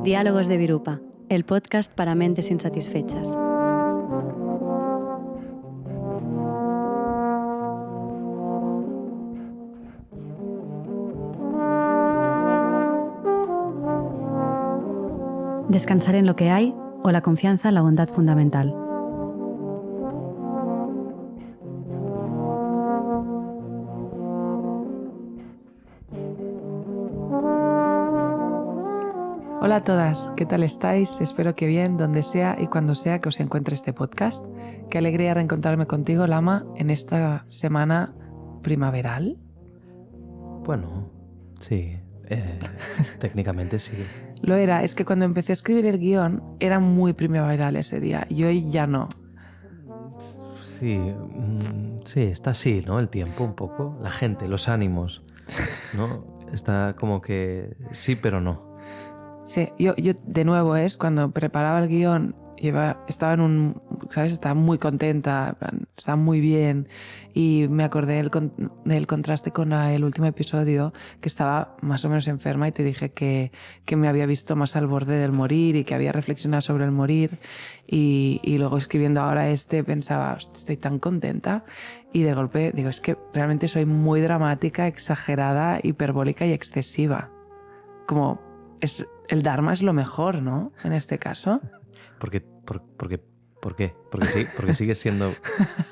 Diálogos de Virupa, el podcast para mentes insatisfechas. Descansar en lo que hay o la confianza en la bondad fundamental. Hola a todas, ¿qué tal estáis? Espero que bien, donde sea y cuando sea que os encuentre este podcast. Qué alegría reencontrarme contigo, Lama, en esta semana primaveral. Bueno, sí, técnicamente sí. Lo era, es que cuando empecé a escribir el guión era muy primaveral ese día y hoy ya no. Sí, sí, está así, ¿no? El tiempo un poco, la gente, los ánimos, ¿no? Está como que sí, pero no. Sí, yo de nuevo cuando preparaba el guión, estaba en un, ¿sabes? Estaba muy contenta, en plan, estaba muy bien y me acordé del contraste con el último episodio, que estaba más o menos enferma y te dije que me había visto más al borde del morir y que había reflexionado sobre el morir y luego escribiendo ahora pensaba, estoy tan contenta y de golpe digo, es que realmente soy muy dramática, exagerada, hiperbólica y excesiva. Como el Dharma es lo mejor, ¿no? En este caso. ¿Por qué? Porque sí, porque sigues siendo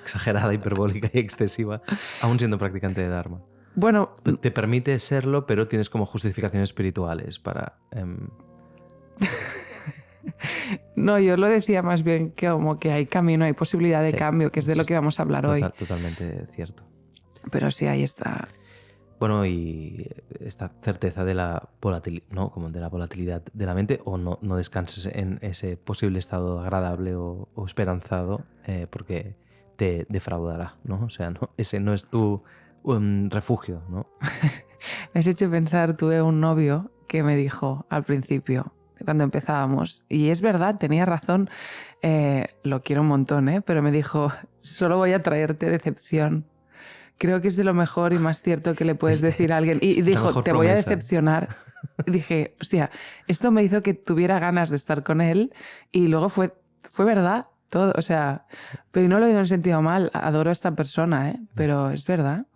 exagerada, hiperbólica y excesiva, aún siendo practicante de Dharma. Bueno, Te permite serlo, pero tienes como justificaciones espirituales para... no, yo lo decía más bien que como que hay camino, hay posibilidad de Sí, cambio, que es de lo que vamos a hablar hoy. Totalmente cierto. Pero sí, ahí está. Bueno, y esta certeza de la volatilidad, ¿no? Como de la volatilidad de la mente, o no descanses en ese posible estado agradable o esperanzado, porque te defraudará, ¿no? O sea, ese no es tu refugio, ¿no? Me has hecho pensar, tuve un novio que me dijo al principio, cuando empezábamos, y es verdad, tenía razón, lo quiero un montón, pero me dijo, solo voy a traerte decepción. Creo que es de lo mejor y más cierto que le puedes decir a alguien. Y dijo, te voy a decepcionar. Y dije, hostia, esto me hizo que tuviera ganas de estar con él y luego fue verdad todo. O sea, pero no lo digo en sentido mal, adoro a esta persona, pero es verdad.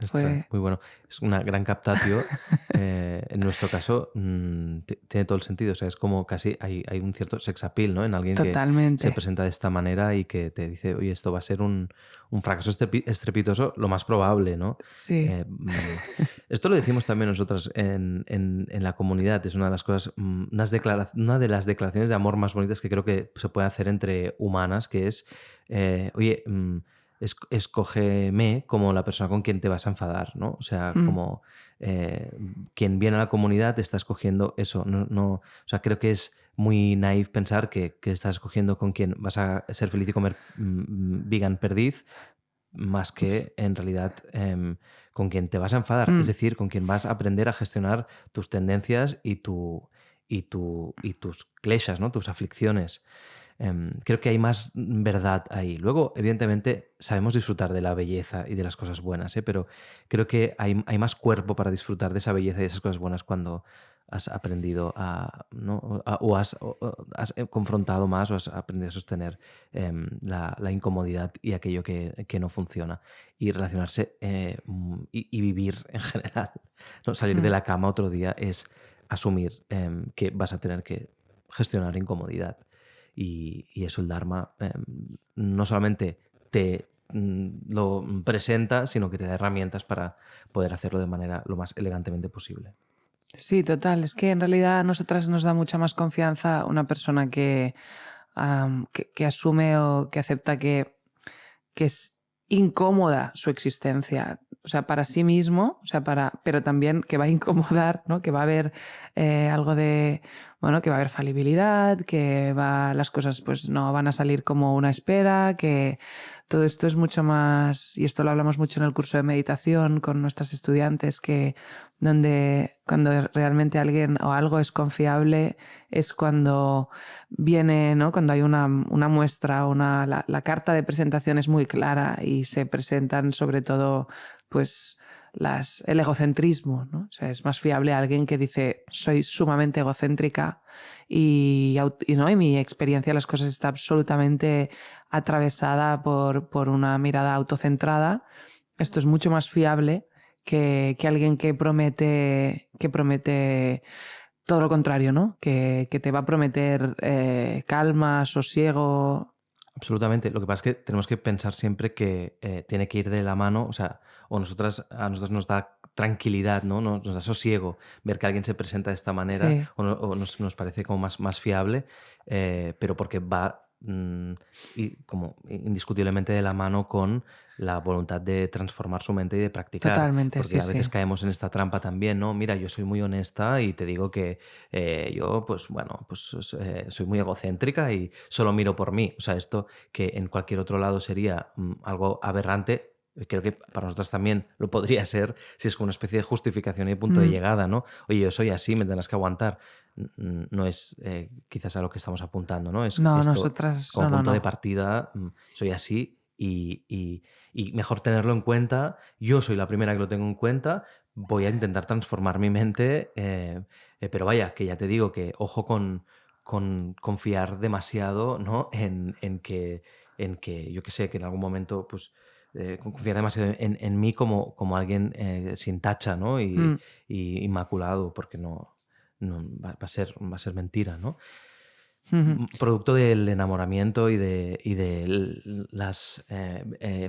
Muy bueno. Es una gran captatio. En nuestro caso, tiene todo el sentido. O sea, es como casi hay un cierto sex appeal, ¿no? En alguien Totalmente. que se presenta de esta manera y que te dice, oye, esto va a ser un fracaso estrepitoso, lo más probable, ¿no? Sí. Esto lo decimos también nosotras en la comunidad. Es una de las cosas, una de las declaraciones de amor más bonitas que creo que se puede hacer entre humanas, que es, oye, escógeme como la persona con quien te vas a enfadar, ¿no? O sea, como quien viene a la comunidad te está escogiendo eso. O sea, creo que es muy naif pensar que estás escogiendo con quien vas a ser feliz y comer vegan perdiz, más que en realidad con quien te vas a enfadar, es decir, con quien vas a aprender a gestionar tus tendencias y tus kleshas, ¿no? Tus aflicciones. Creo que hay más verdad ahí. Luego, evidentemente, sabemos disfrutar de la belleza y de las cosas buenas, pero creo que hay más cuerpo para disfrutar de esa belleza y de esas cosas buenas cuando has aprendido ¿no? o has confrontado más o has aprendido a sostener la incomodidad y aquello que no funciona. Y relacionarse y vivir en general. ¿No? Salir de la cama otro día es asumir que vas a tener que gestionar incomodidad. Y eso el Dharma no solamente te lo presenta, sino que te da herramientas para poder hacerlo de manera lo más elegantemente posible. Sí, total. Es que en realidad a nosotras nos da mucha más confianza una persona que asume o que acepta que es incómoda su existencia, o sea, para sí mismo, o sea, pero también que va a incomodar, ¿no? Que va a haber algo de, bueno, que va a haber falibilidad, que las cosas pues no van a salir como una espera, que todo esto es mucho más, y esto lo hablamos mucho en el curso de meditación con nuestras estudiantes, que cuando realmente alguien o algo es confiable es cuando viene, ¿no? Cuando hay una muestra, la carta de presentación es muy clara y se presentan sobre todo pues el egocentrismo, ¿no? O sea, es más fiable alguien que dice soy sumamente egocéntrica y mi experiencia de las cosas está absolutamente atravesada por una mirada autocentrada. Esto es mucho más fiable que alguien que promete todo lo contrario, ¿no? Que te va a prometer calma, sosiego. Absolutamente. Lo que pasa es que tenemos que pensar siempre que tiene que ir de la mano, o sea, a nosotros nos da tranquilidad, ¿no? Nos da sosiego ver que alguien se presenta de esta manera Sí, o nos parece como más fiable, pero porque va como indiscutiblemente de la mano con la voluntad de transformar su mente y de practicar, totalmente, porque sí, a veces sí. caemos en esta trampa también, ¿no? Mira, yo soy muy honesta y te digo que yo, pues bueno, soy muy egocéntrica y solo miro por mí. O sea, esto que en cualquier otro lado sería algo aberrante, creo que para nosotros también lo podría ser si es como una especie de justificación y punto de Mm. llegada, ¿no? Oye, yo soy así, me tendrás que aguantar. No es quizás a lo que estamos apuntando, ¿no? Es No, esto nosotras, como no, no, punto de no. partida, soy así y mejor tenerlo en cuenta. Yo soy la primera que lo tengo en cuenta. Voy a intentar transformar mi mente, pero vaya, que ya te digo que ojo con confiar demasiado, ¿no? En que yo que sé, que en algún momento, pues, confiar demasiado en mí como alguien sin tacha, ¿no? Mm. Y inmaculado, porque no va a ser mentira, ¿no? Ujú. Producto del enamoramiento y de las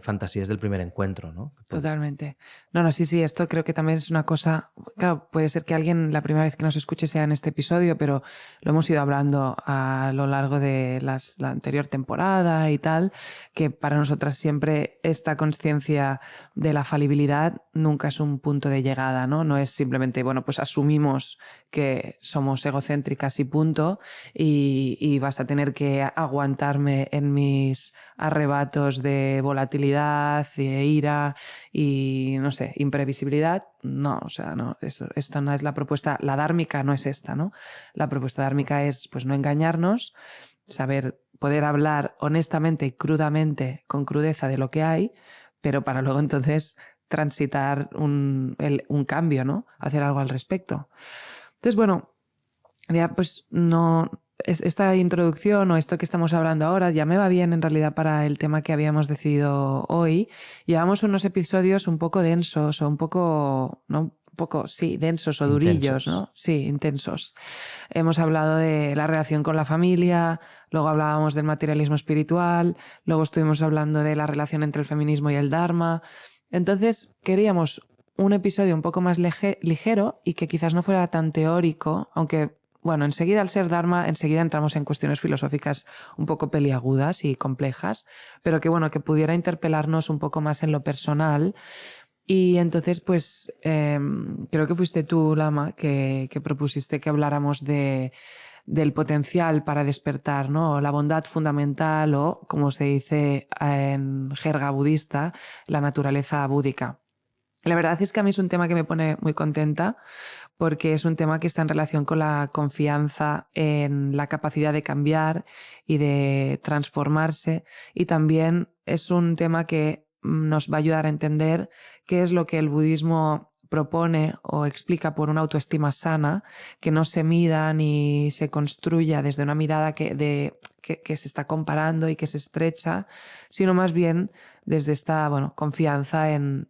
fantasías del primer encuentro, ¿no? Totalmente. No, no, sí, sí, esto creo que también es una cosa, claro, puede ser que alguien la primera vez que nos escuche sea en este episodio, pero lo hemos ido hablando a lo largo de la anterior temporada y tal, que para nosotras siempre esta conciencia de la falibilidad nunca es un punto de llegada, ¿no? No es simplemente, bueno, pues asumimos que somos egocéntricas y punto, y vas a tener que aguantarme en mis arrebatos de volatilidad, de ira y, no sé, imprevisibilidad. No, o sea, no, esta no es la propuesta, la dármica no es esta, ¿no? La propuesta dármica es, pues, no engañarnos, saber poder hablar honestamente y crudamente, con crudeza de lo que hay, pero para luego entonces transitar un cambio, ¿no? Hacer algo al respecto. Entonces, bueno, ya pues no, esta introducción o esto que estamos hablando ahora ya me va bien en realidad para el tema que habíamos decidido hoy. Llevamos unos episodios un poco densos o un poco, ¿no? Un poco, sí, densos o durillos, Intensos. ¿no? Sí, intensos. Hemos hablado de la relación con la familia, luego hablábamos del materialismo espiritual, luego estuvimos hablando de la relación entre el feminismo y el Dharma. Entonces queríamos un episodio un poco más ligero y que quizás no fuera tan teórico, aunque bueno, enseguida al ser Dharma, enseguida entramos en cuestiones filosóficas un poco peliagudas y complejas, pero que bueno, que pudiera interpelarnos un poco más en lo personal. Y entonces, pues, creo que fuiste tú, Lama, que propusiste que habláramos del potencial para despertar, ¿no? La bondad fundamental o, como se dice en jerga budista, la naturaleza búdica. La verdad es que a mí es un tema que me pone muy contenta porque es un tema que está en relación con la confianza en la capacidad de cambiar y de transformarse, y también es un tema que nos va a ayudar a entender qué es lo que el budismo propone o explica por una autoestima sana, que no se mida ni se construya desde una mirada que se está comparando y que se estrecha, sino más bien desde esta, bueno, confianza en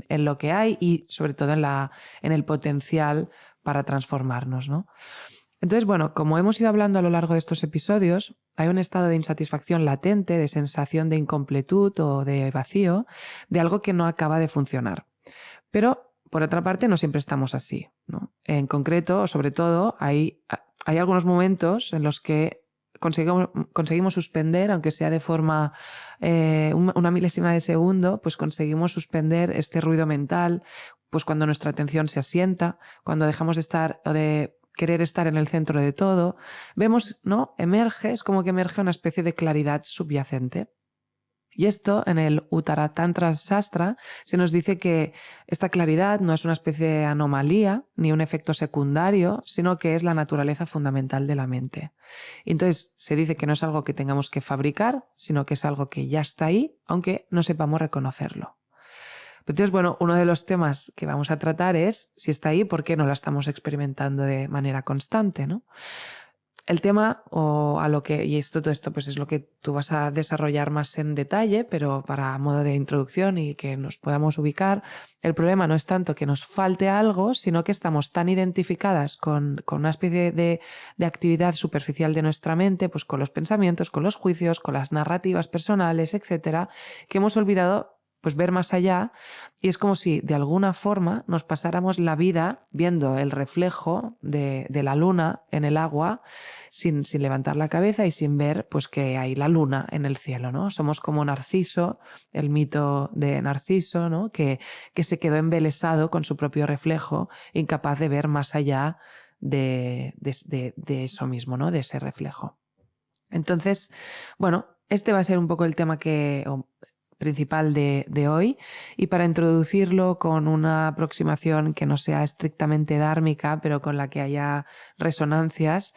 lo que hay y sobre todo en el potencial para transformarnos, ¿no? Entonces, bueno, como hemos ido hablando a lo largo de estos episodios, hay un estado de insatisfacción latente, de sensación de incompletud o de vacío, de algo que no acaba de funcionar. Pero, por otra parte, no siempre estamos así, ¿no? En concreto, o sobre todo, hay algunos momentos en los que conseguimos suspender, aunque sea de forma una milésima de segundo, pues conseguimos suspender este ruido mental, pues cuando nuestra atención se asienta, cuando dejamos de estar o de querer estar en el centro de todo, vemos, ¿no? Es como que emerge una especie de claridad subyacente. Y esto en el Uttaratantra Sastra se nos dice que esta claridad no es una especie de anomalía ni un efecto secundario, sino que es la naturaleza fundamental de la mente. Y entonces se dice que no es algo que tengamos que fabricar, sino que es algo que ya está ahí, aunque no sepamos reconocerlo. Entonces, bueno, uno de los temas que vamos a tratar es si está ahí, ¿por qué no la estamos experimentando de manera constante, ¿no? El tema o a lo que, y todo esto pues es lo que tú vas a desarrollar más en detalle, pero para modo de introducción y que nos podamos ubicar, el problema no es tanto que nos falte algo, sino que estamos tan identificadas con una especie de actividad superficial de nuestra mente, pues con los pensamientos, con los juicios, con las narrativas personales, etcétera, que hemos olvidado pues ver más allá, y es como si de alguna forma nos pasáramos la vida viendo el reflejo de la luna en el agua sin levantar la cabeza y sin ver pues que hay la luna en el cielo, ¿no? Somos como Narciso, el mito de Narciso, ¿no? Que se quedó embelesado con su propio reflejo, incapaz de ver más allá de eso mismo, ¿no? De ese reflejo. Entonces, bueno, este va a ser un poco el tema principal de hoy, y para introducirlo con una aproximación que no sea estrictamente dármica, pero con la que haya resonancias,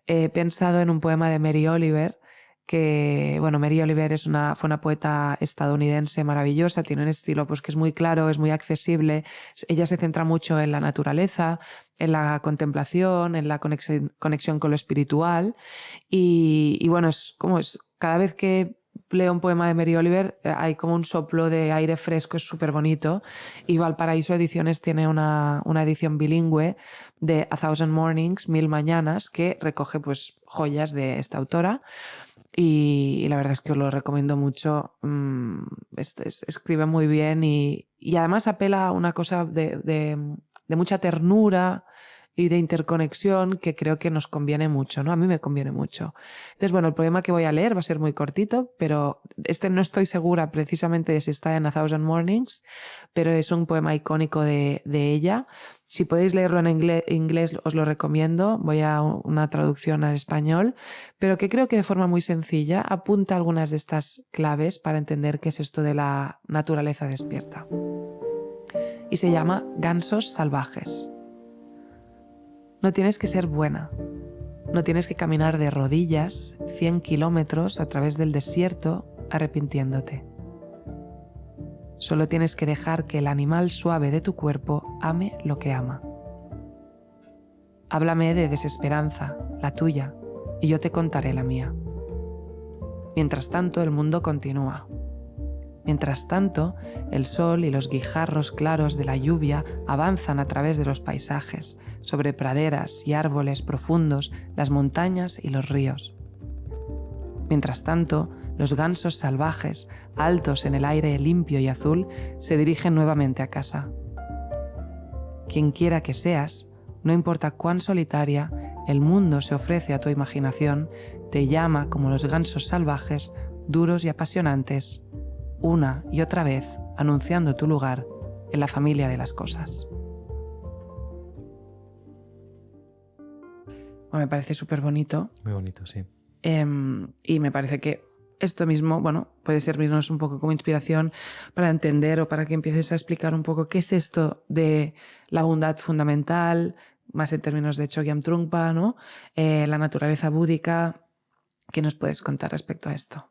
he pensado en un poema de Mary Oliver, que, bueno, Mary Oliver fue una poeta estadounidense maravillosa, tiene un estilo pues, que es muy claro, es muy accesible. Ella se centra mucho en la naturaleza, en la contemplación, en la conexión con lo espiritual, y bueno, cada vez que leo un poema de Mary Oliver hay como un soplo de aire fresco, es súper bonito, y Valparaíso Ediciones tiene una edición bilingüe de A Thousand Mornings, 1000 mañanas, que recoge pues joyas de esta autora, y la verdad es que os lo recomiendo mucho. Escribe muy bien y además apela a una cosa de mucha ternura y de interconexión que creo que nos conviene mucho, ¿no? A mí me conviene mucho. Entonces, bueno, el poema que voy a leer va a ser muy cortito, pero no estoy segura precisamente de si está en A Thousand Mornings, pero es un poema icónico de ella. Si podéis leerlo en inglés, os lo recomiendo. Voy a una traducción al español, pero que creo que de forma muy sencilla apunta algunas de estas claves para entender qué es esto de la naturaleza despierta. Y se llama Gansos salvajes. No tienes que ser buena. No tienes que caminar de rodillas 100 kilómetros a través del desierto arrepintiéndote. Solo tienes que dejar que el animal suave de tu cuerpo ame lo que ama. Háblame de desesperanza, la tuya, y yo te contaré la mía. Mientras tanto, el mundo continúa. Mientras tanto, el sol y los guijarros claros de la lluvia avanzan a través de los paisajes, sobre praderas y árboles profundos, las montañas y los ríos. Mientras tanto, los gansos salvajes, altos en el aire limpio y azul, se dirigen nuevamente a casa. Quien quiera que seas, no importa cuán solitaria, el mundo se ofrece a tu imaginación, te llama como los gansos salvajes, duros y apasionantes, una y otra vez anunciando tu lugar en la familia de las cosas. Bueno, me parece súper bonito. Muy bonito, sí. Y me parece que esto mismo, bueno, puede servirnos un poco como inspiración para entender o para que empieces a explicar un poco qué es esto de la bondad fundamental, más en términos de Chogyam Trungpa, ¿no? La naturaleza búdica. ¿Qué nos puedes contar respecto a esto?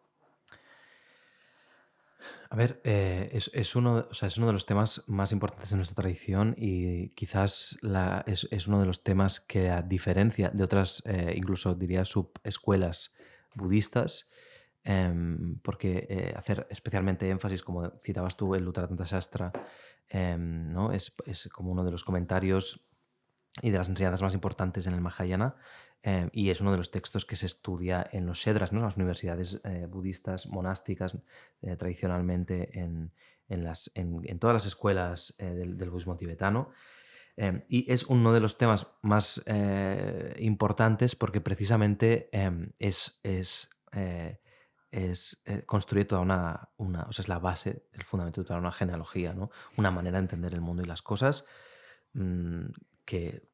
A ver, es uno de los temas más importantes de nuestra tradición y quizás es uno de los temas que, a diferencia de otras, incluso diría subescuelas budistas, porque hacer especialmente énfasis, como citabas tú, el Uttaratantra Shastra, ¿no? Es como uno de los comentarios y de las enseñanzas más importantes en el Mahayana, y es uno de los textos que se estudia en los Shedras, ¿no? Las universidades budistas monásticas, tradicionalmente en todas las escuelas del budismo tibetano. Y es uno de los temas más importantes porque precisamente construye toda o sea, es la base, el fundamento de toda una genealogía, ¿no? Una manera de entender el mundo y las cosas, que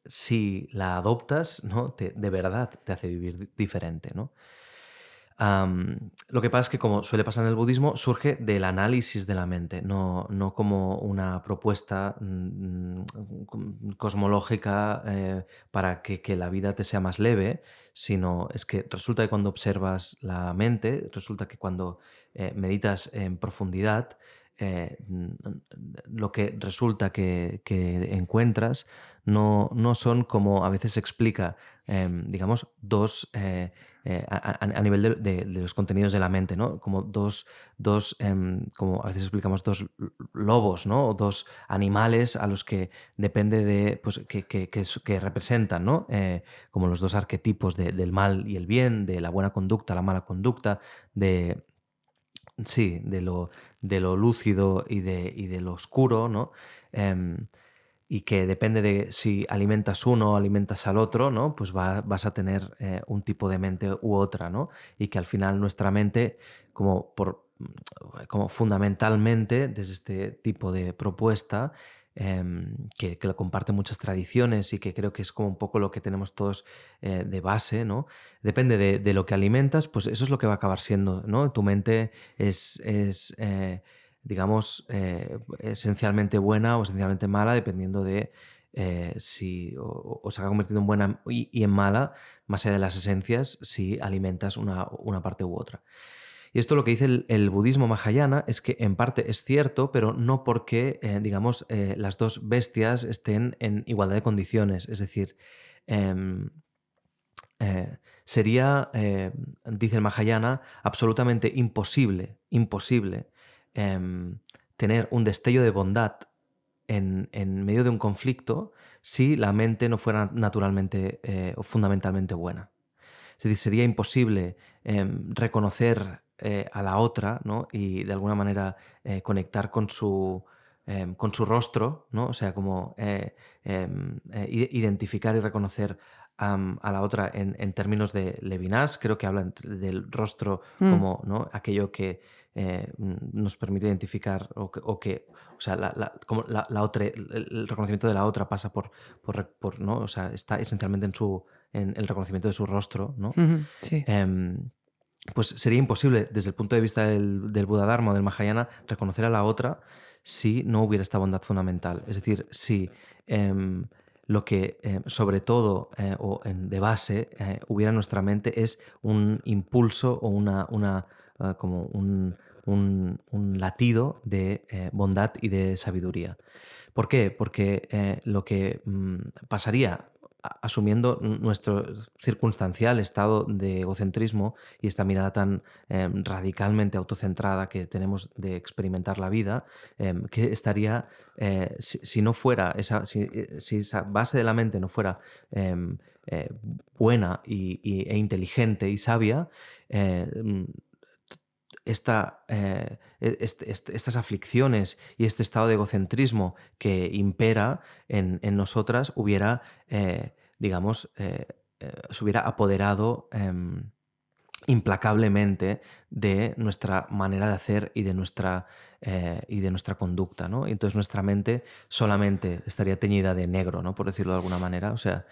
si la adoptas, ¿no? De verdad te hace vivir diferente, ¿no? Lo que pasa es que, como suele pasar en el budismo, surge del análisis de la mente, no como una propuesta cosmológica para que la vida te sea más leve, sino es que resulta que cuando observas la mente, resulta que cuando meditas en profundidad, lo que resulta que encuentras no son como a veces se explica, digamos, dos, a nivel de los contenidos de la mente, ¿no? Como como a veces explicamos, dos lobos, ¿no? O dos animales a los que depende de, pues, que representan, ¿no? Como los dos arquetipos del mal y el bien, de la buena conducta, la mala conducta, de, sí, de lo lúcido y de lo oscuro, ¿no? Em, y que depende de si alimentas uno o alimentas al otro, ¿no? Pues vas a tener un tipo de mente u otra, ¿no? Y que al final nuestra mente, como fundamentalmente, desde este tipo de propuesta, que lo comparten muchas tradiciones y que creo que es como un poco lo que tenemos todos de base, ¿no? Depende de lo que alimentas, pues eso es lo que va a acabar siendo, ¿no? Tu mente es digamos, esencialmente buena o esencialmente mala, dependiendo de si o se ha convertido en buena y en mala, más allá de las esencias, si alimentas una parte u otra. Y esto lo que dice el budismo mahayana es que en parte es cierto, pero no porque, digamos, las dos bestias estén en igualdad de condiciones. Es decir, em, sería, dice el Mahayana, absolutamente imposible em, tener un destello de bondad en medio de un conflicto si la mente no fuera naturalmente o fundamentalmente buena. Es decir, sería imposible reconocer a la otra, ¿no? Y de alguna manera conectar con su rostro, ¿no? O sea, como identificar y reconocer a la otra en términos de Levinas, creo que habla del rostro Mm, como, ¿no? Aquello que nos permite identificar o sea, como la otra, el reconocimiento de la otra pasa ¿no? O sea, está esencialmente en el reconocimiento de su rostro, ¿no? ujú, sí. Em, pues sería imposible desde el punto de vista del Buda Dharma o del Mahayana reconocer a la otra si no hubiera esta bondad fundamental. Es decir, si em, lo que sobre todo de base hubiera en nuestra mente es un impulso o como un latido de bondad y de sabiduría. ¿Por qué? Porque lo que pasaría asumiendo nuestro circunstancial estado de egocentrismo y esta mirada tan radicalmente autocentrada que tenemos de experimentar la vida, que estaría, si no fuera, si esa base de la mente no fuera em, eh, buena e inteligente y sabia, estas aflicciones y este estado de egocentrismo que impera en nosotras hubiera, digamos, se hubiera apoderado implacablemente de nuestra manera de hacer y de nuestra conducta, ¿no? Y entonces nuestra mente solamente estaría teñida de negro, ¿no? Por decirlo de alguna manera. O sea,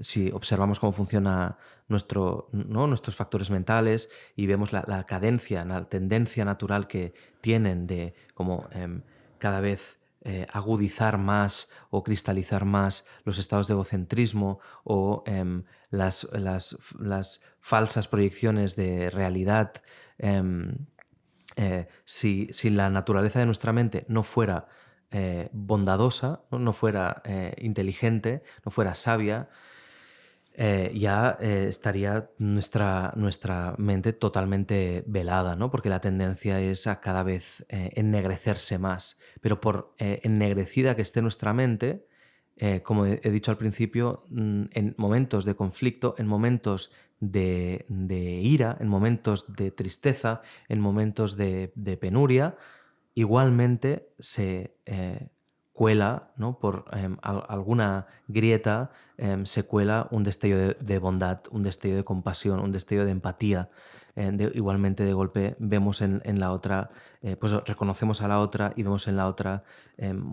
si observamos cómo funciona ¿no? nuestros factores mentales y vemos la cadencia, la tendencia natural que tienen de como cada vez agudizar más o cristalizar más los estados de egocentrismo o las falsas proyecciones de realidad, si la naturaleza de nuestra mente no fuera bondadosa, no fuera inteligente, no fuera sabia, ya estaría nuestra mente totalmente velada, ¿no? Porque la tendencia es a cada vez ennegrecerse más. Pero por ennegrecida que esté nuestra mente, como he dicho al principio, en momentos de conflicto, en momentos de ira, en momentos de tristeza, en momentos de penuria, igualmente se cuela, ¿no? Por alguna grieta, se cuela un destello de bondad, un destello de compasión, un destello de empatía. Igualmente de golpe vemos en la otra, pues reconocemos a la otra y vemos en la otra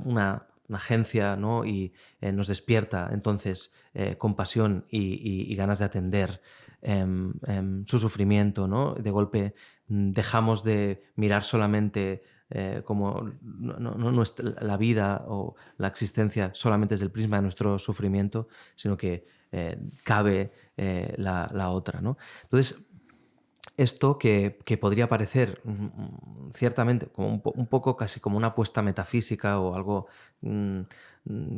una agencia, ¿no? Y nos despierta entonces compasión y ganas de atender su sufrimiento, ¿no? De golpe dejamos de mirar solamente como la vida o la existencia solamente desde el prisma de nuestro sufrimiento, sino que cabe la otra, ¿no? Entonces, esto que podría parecer ciertamente como un poco casi como una apuesta metafísica o algo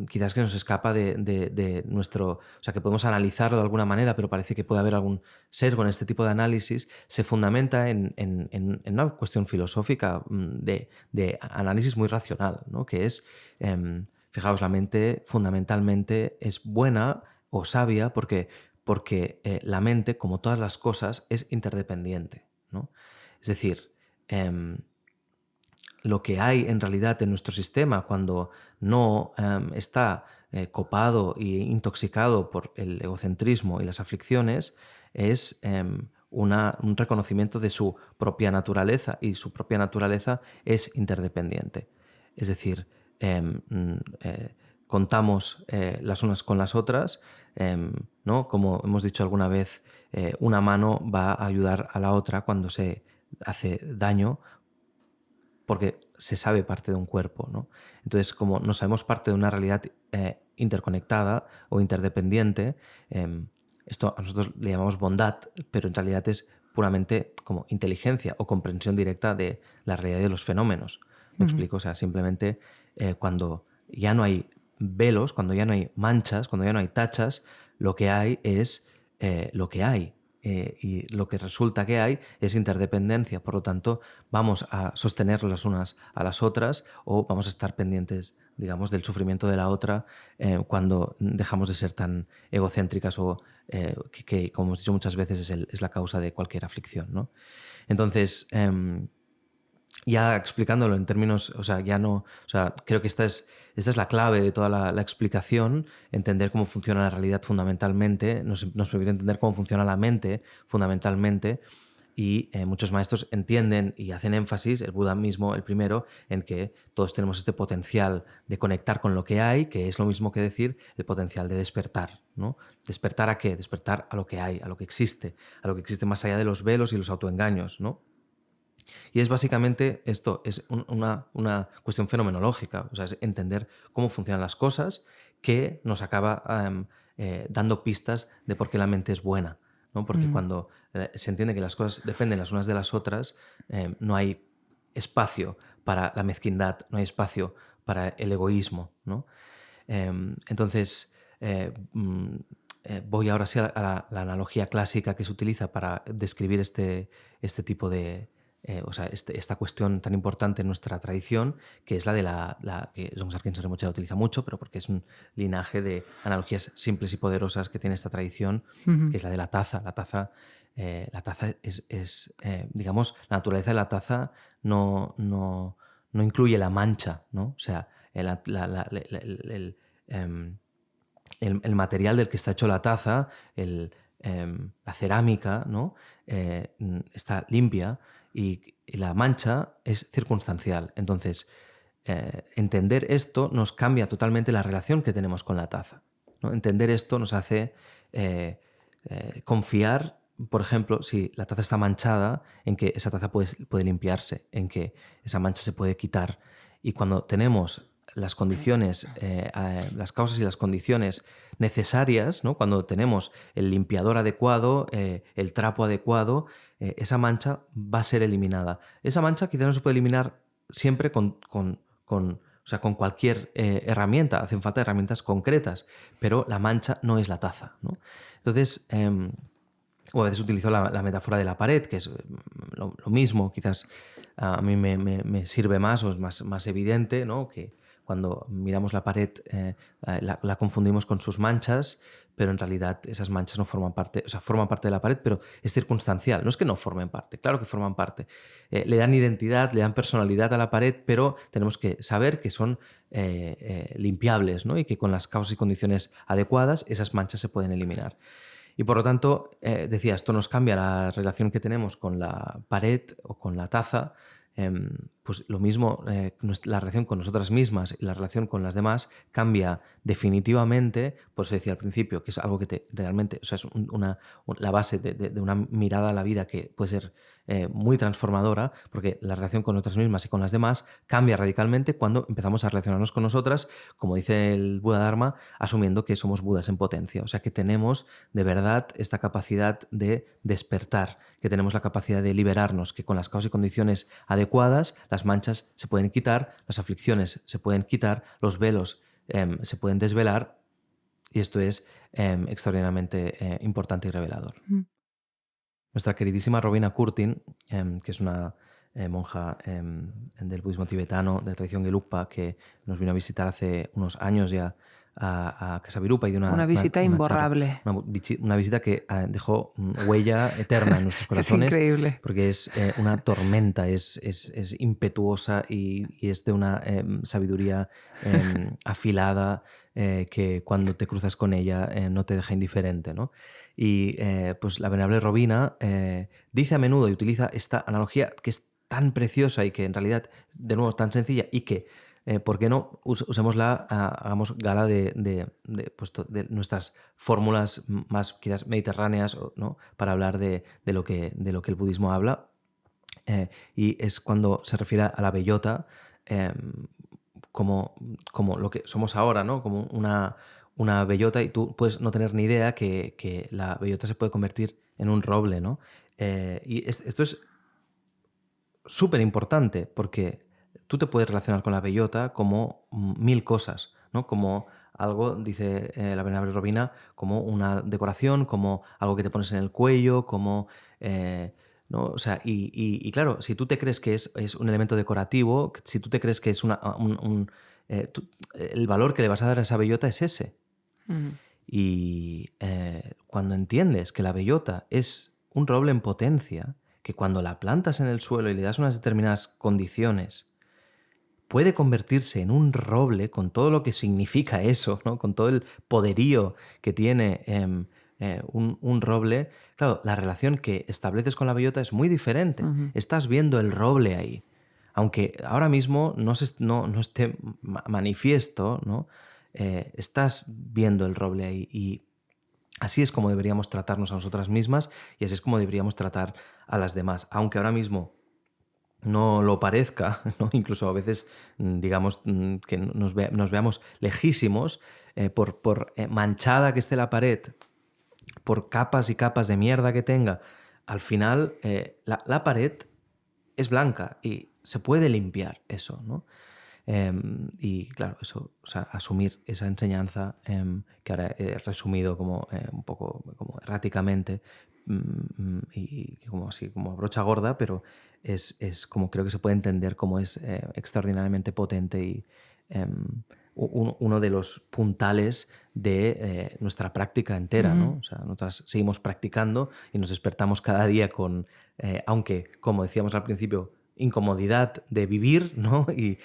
quizás que nos escapa de nuestro, o sea, que podemos analizarlo de alguna manera, pero parece que puede haber algún sesgo en este tipo de análisis, se fundamenta en una cuestión filosófica de análisis muy racional, ¿no? Que es, fijaos, la mente fundamentalmente es buena o sabia porque la mente, como todas las cosas, es interdependiente, ¿no? Es decir, lo que hay en realidad en nuestro sistema cuando no está copado e intoxicado por el egocentrismo y las aflicciones es un reconocimiento de su propia naturaleza, y su propia naturaleza es interdependiente. Es decir, contamos las unas con las otras, ¿no? Como hemos dicho alguna vez, una mano va a ayudar a la otra cuando se hace daño porque se sabe parte de un cuerpo, ¿no? Entonces, como no sabemos parte de una realidad interconectada o interdependiente, esto a nosotros le llamamos bondad, pero en realidad es puramente como inteligencia o comprensión directa de la realidad de los fenómenos. ¿Me explico? O sea, simplemente cuando ya no hay velos, cuando ya no hay manchas, cuando ya no hay tachas, lo que hay es lo que hay. Y lo que resulta que hay es interdependencia. Por lo tanto, vamos a sostener las unas a las otras o vamos a estar pendientes, digamos, del sufrimiento de la otra cuando dejamos de ser tan egocéntricas o que, como hemos dicho muchas veces, es la causa de cualquier aflicción, ¿no? Entonces, ya explicándolo en términos, o sea, ya no, o sea, creo que esta es la clave de toda la explicación, entender cómo funciona la realidad fundamentalmente, nos permite entender cómo funciona la mente fundamentalmente, y muchos maestros entienden y hacen énfasis, el Buda mismo, el primero, en que todos tenemos este potencial de conectar con lo que hay, que es lo mismo que decir el potencial de despertar, ¿no? ¿Despertar a qué? Despertar a lo que hay, a lo que existe más allá de los velos y los autoengaños, ¿no? Y es básicamente esto, es una cuestión fenomenológica, o sea, es entender cómo funcionan las cosas que nos acaba dando pistas de por qué la mente es buena, ¿no? Porque cuando se entiende que las cosas dependen las unas de las otras, no hay espacio para la mezquindad, no hay espacio para el egoísmo, ¿no? Entonces, voy ahora sí a la analogía clásica que se utiliza para describir este tipo de, o sea, esta cuestión tan importante en nuestra tradición, que es la de que Dzongkhar Khyentse Rinpoche la utiliza mucho, pero porque es un linaje de analogías simples y poderosas que tiene esta tradición, que es la de la taza. La taza es digamos, la naturaleza de la taza no incluye la mancha, ¿no? O sea, el material del que está hecho la taza, la cerámica, ¿no? Está limpia y la mancha es circunstancial. Entonces, entender esto nos cambia totalmente la relación que tenemos con la taza, ¿no? Entender esto nos hace confiar, por ejemplo, si la taza está manchada, en que esa taza puede limpiarse, en que esa mancha se puede quitar. Y cuando tenemos las condiciones, las causas y las condiciones necesarias, ¿no? Cuando tenemos el limpiador adecuado, el trapo adecuado, esa mancha va a ser eliminada. Esa mancha quizás no se puede eliminar siempre con cualquier herramienta. Hacen falta herramientas concretas, pero la mancha no es la taza, ¿no? Entonces, o a veces utilizo la metáfora de la pared, que es lo mismo, quizás a mí me sirve más o es más evidente, ¿no? Que cuando miramos la pared la confundimos con sus manchas, pero en realidad esas manchas no forman parte, o sea, forman parte de la pared, pero es circunstancial. No es que no formen parte, claro que forman parte. Le dan identidad, le dan personalidad a la pared, pero tenemos que saber que son limpiables, ¿no? Y que con las causas y condiciones adecuadas esas manchas se pueden eliminar. Y por lo tanto, decía, esto nos cambia la relación que tenemos con la pared o con la taza, pues lo mismo, la relación con nosotras mismas y la relación con las demás cambia definitivamente. Por eso decía al principio que es algo que realmente, o sea, es la base de una mirada a la vida que puede ser muy transformadora, porque la relación con nosotras mismas y con las demás cambia radicalmente cuando empezamos a relacionarnos con nosotras, como dice el Buda Dharma, asumiendo que somos Budas en potencia. O sea, que tenemos de verdad esta capacidad de despertar, que tenemos la capacidad de liberarnos, que con las causas y condiciones adecuadas las manchas se pueden quitar, las aflicciones se pueden quitar, los velos se pueden desvelar, y esto es extraordinariamente importante y revelador. Nuestra queridísima Robina Curtin, que es una monja del budismo tibetano de la tradición Gelugpa, que nos vino a visitar hace unos años ya a Casa Virupa, y de Una visita charla, imborrable. una visita que dejó huella eterna en nuestros corazones. Es increíble. Porque es una tormenta, es impetuosa y es de una sabiduría afilada, que cuando te cruzas con ella no te deja indiferente, ¿no? Y pues la venerable Robina dice a menudo y utiliza esta analogía que es tan preciosa y que en realidad, de nuevo, es tan sencilla, y que, ¿por qué no usémosla, hagamos gala de nuestras fórmulas más quizás mediterráneas, ¿no? Para hablar de lo que el budismo habla. Y es cuando se refiere a la bellota como lo que somos ahora, ¿no? Como una bellota, y tú puedes no tener ni idea que la bellota se puede convertir en un roble, ¿no? Y esto es súper importante, porque tú te puedes relacionar con la bellota como mil cosas, ¿no? Como algo, dice la venerable Robina, como una decoración, como algo que te pones en el cuello, como... ¿no? O sea, y claro, si tú te crees que es un elemento decorativo, si tú te crees que es el valor que le vas a dar a esa bellota es ese. Y cuando entiendes que la bellota es un roble en potencia, que cuando la plantas en el suelo y le das unas determinadas condiciones, puede convertirse en un roble con todo lo que significa eso, ¿no? Con todo el poderío que tiene un roble. Claro, la relación que estableces con la bellota es muy diferente. Estás viendo el roble ahí. Aunque ahora mismo no esté manifiesto, ¿no? Estás viendo el roble ahí, y así es como deberíamos tratarnos a nosotras mismas, y así es como deberíamos tratar a las demás. Aunque ahora mismo no lo parezca, ¿no? Incluso a veces, digamos, que nos veamos lejísimos, por manchada que esté la pared, por capas y capas de mierda que tenga, al final la pared es blanca y se puede limpiar eso, ¿no? Y claro, eso, o sea, asumir esa enseñanza, que ahora he resumido como un poco como erráticamente, y como así, como a brocha gorda, pero es como creo que se puede entender como es extraordinariamente potente y uno de los puntales de nuestra práctica entera, ¿no? O sea, nosotras seguimos practicando y nos despertamos cada día con, aunque, como decíamos al principio, incomodidad de vivir, ¿no? Y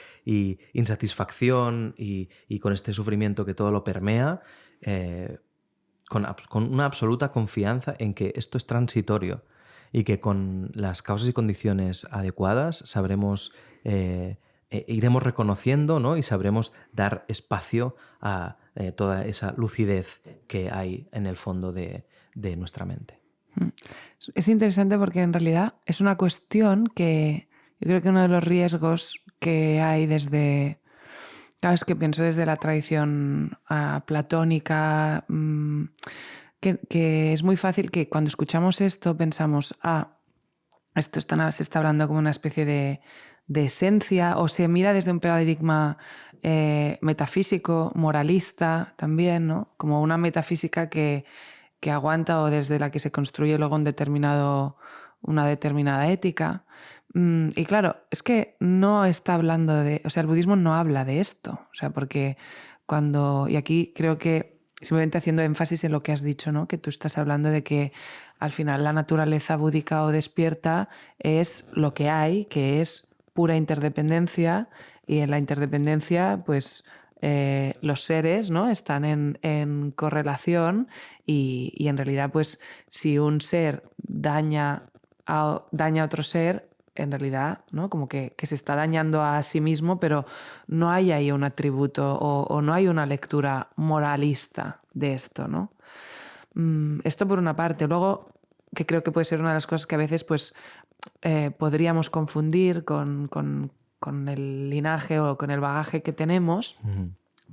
insatisfacción y con este sufrimiento que todo lo permea, con una absoluta confianza en que esto es transitorio y que con las causas y condiciones adecuadas sabremos, iremos reconociendo, ¿no? Y sabremos dar espacio a toda esa lucidez que hay en el fondo de nuestra mente. Es interesante porque en realidad es una cuestión que yo creo que uno de los riesgos que hay desde... Claro, es que pienso desde la tradición platónica, que es muy fácil que cuando escuchamos esto pensamos, esto se está hablando como una especie de esencia, o se mira desde un paradigma metafísico, moralista también, ¿no? Como una metafísica que aguanta, o desde la que se construye luego una determinada ética. Y claro, es que no está hablando de... O sea, el budismo no habla de esto. O sea, porque y aquí creo que simplemente haciendo énfasis en lo que has dicho, ¿no? Que tú estás hablando de que al final la naturaleza búdica o despierta es lo que hay, que es pura interdependencia, y en la interdependencia, pues... los seres, ¿no? Están en correlación, y en realidad, pues, si un ser daña a otro ser, en realidad, ¿no? Como que se está dañando a sí mismo, pero no hay ahí un atributo o no hay una lectura moralista de esto, ¿no? Esto por una parte. Luego, que creo que puede ser una de las cosas que a veces pues, podríamos confundir con el linaje o con el bagaje que tenemos.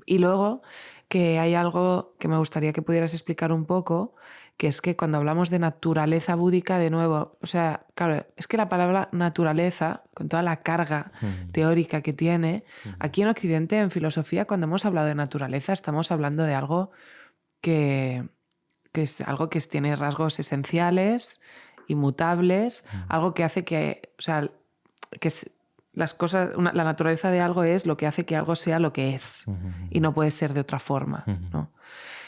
Y luego que hay algo que me gustaría que pudieras explicar un poco, que es que cuando hablamos de naturaleza búdica, de nuevo, o sea, claro, es que la palabra naturaleza, con toda la carga teórica que tiene, aquí en Occidente, en filosofía, cuando hemos hablado de naturaleza, estamos hablando de algo que es algo que tiene rasgos esenciales, inmutables, algo que hace que, o sea, que las cosas, la naturaleza de algo es lo que hace que algo sea lo que es y no puede ser de otra forma, ¿no?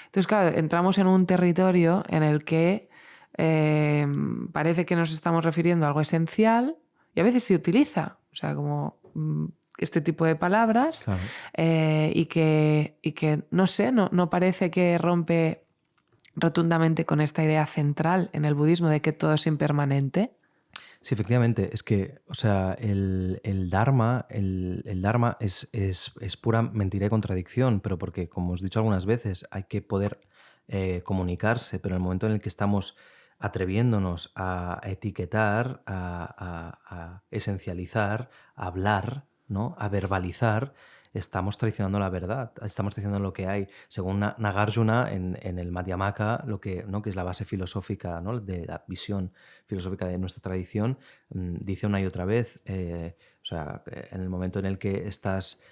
Entonces, claro, entramos en un territorio en el que parece que nos estamos refiriendo a algo esencial y a veces se utiliza, o sea, como este tipo de palabras, Claro. y que no sé, no parece que rompe rotundamente con esta idea central en el budismo de que todo es impermanente. Sí, efectivamente, es que, o sea, el Dharma, el Dharma es pura mentira y contradicción, pero porque, como os he dicho algunas veces, hay que poder comunicarse, pero en el momento en el que estamos atreviéndonos a etiquetar, a esencializar, a hablar, ¿no? A verbalizar, estamos traicionando la verdad, estamos traicionando lo que hay. Según Nagarjuna, en el Madhyamaka, lo que, ¿no? Que es la base filosófica, ¿no? De la visión filosófica de nuestra tradición, dice una y otra vez, o sea, en el momento en el que estás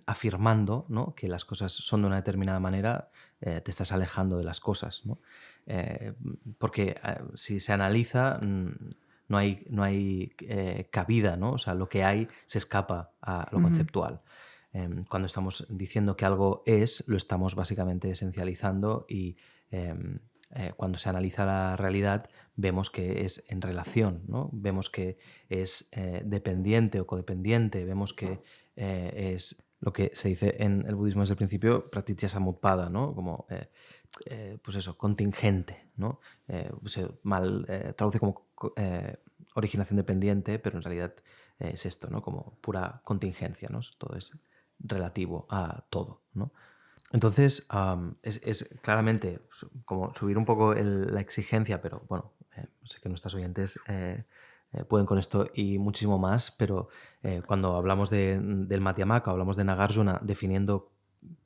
afirmando, ¿no? Que las cosas son de una determinada manera, te estás alejando de las cosas, ¿no? Porque si se analiza, no hay cabida, ¿no? O sea, lo que hay se escapa a lo conceptual. Cuando estamos diciendo que algo es, lo estamos básicamente esencializando y cuando se analiza la realidad vemos que es en relación, ¿no? Vemos que es dependiente o codependiente, vemos que es lo que se dice en el budismo desde el principio, pratitya samutpada, ¿no? Como, pues eso, contingente, ¿no? Se mal traduce como originación dependiente, pero en realidad es esto, ¿no? Como pura contingencia, ¿no? Todo es relativo a todo, ¿no? Entonces, es claramente como subir un poco la exigencia, pero bueno, sé que nuestros oyentes pueden con esto y muchísimo más, pero cuando hablamos del Madhyamaka, hablamos de Nagarjuna definiendo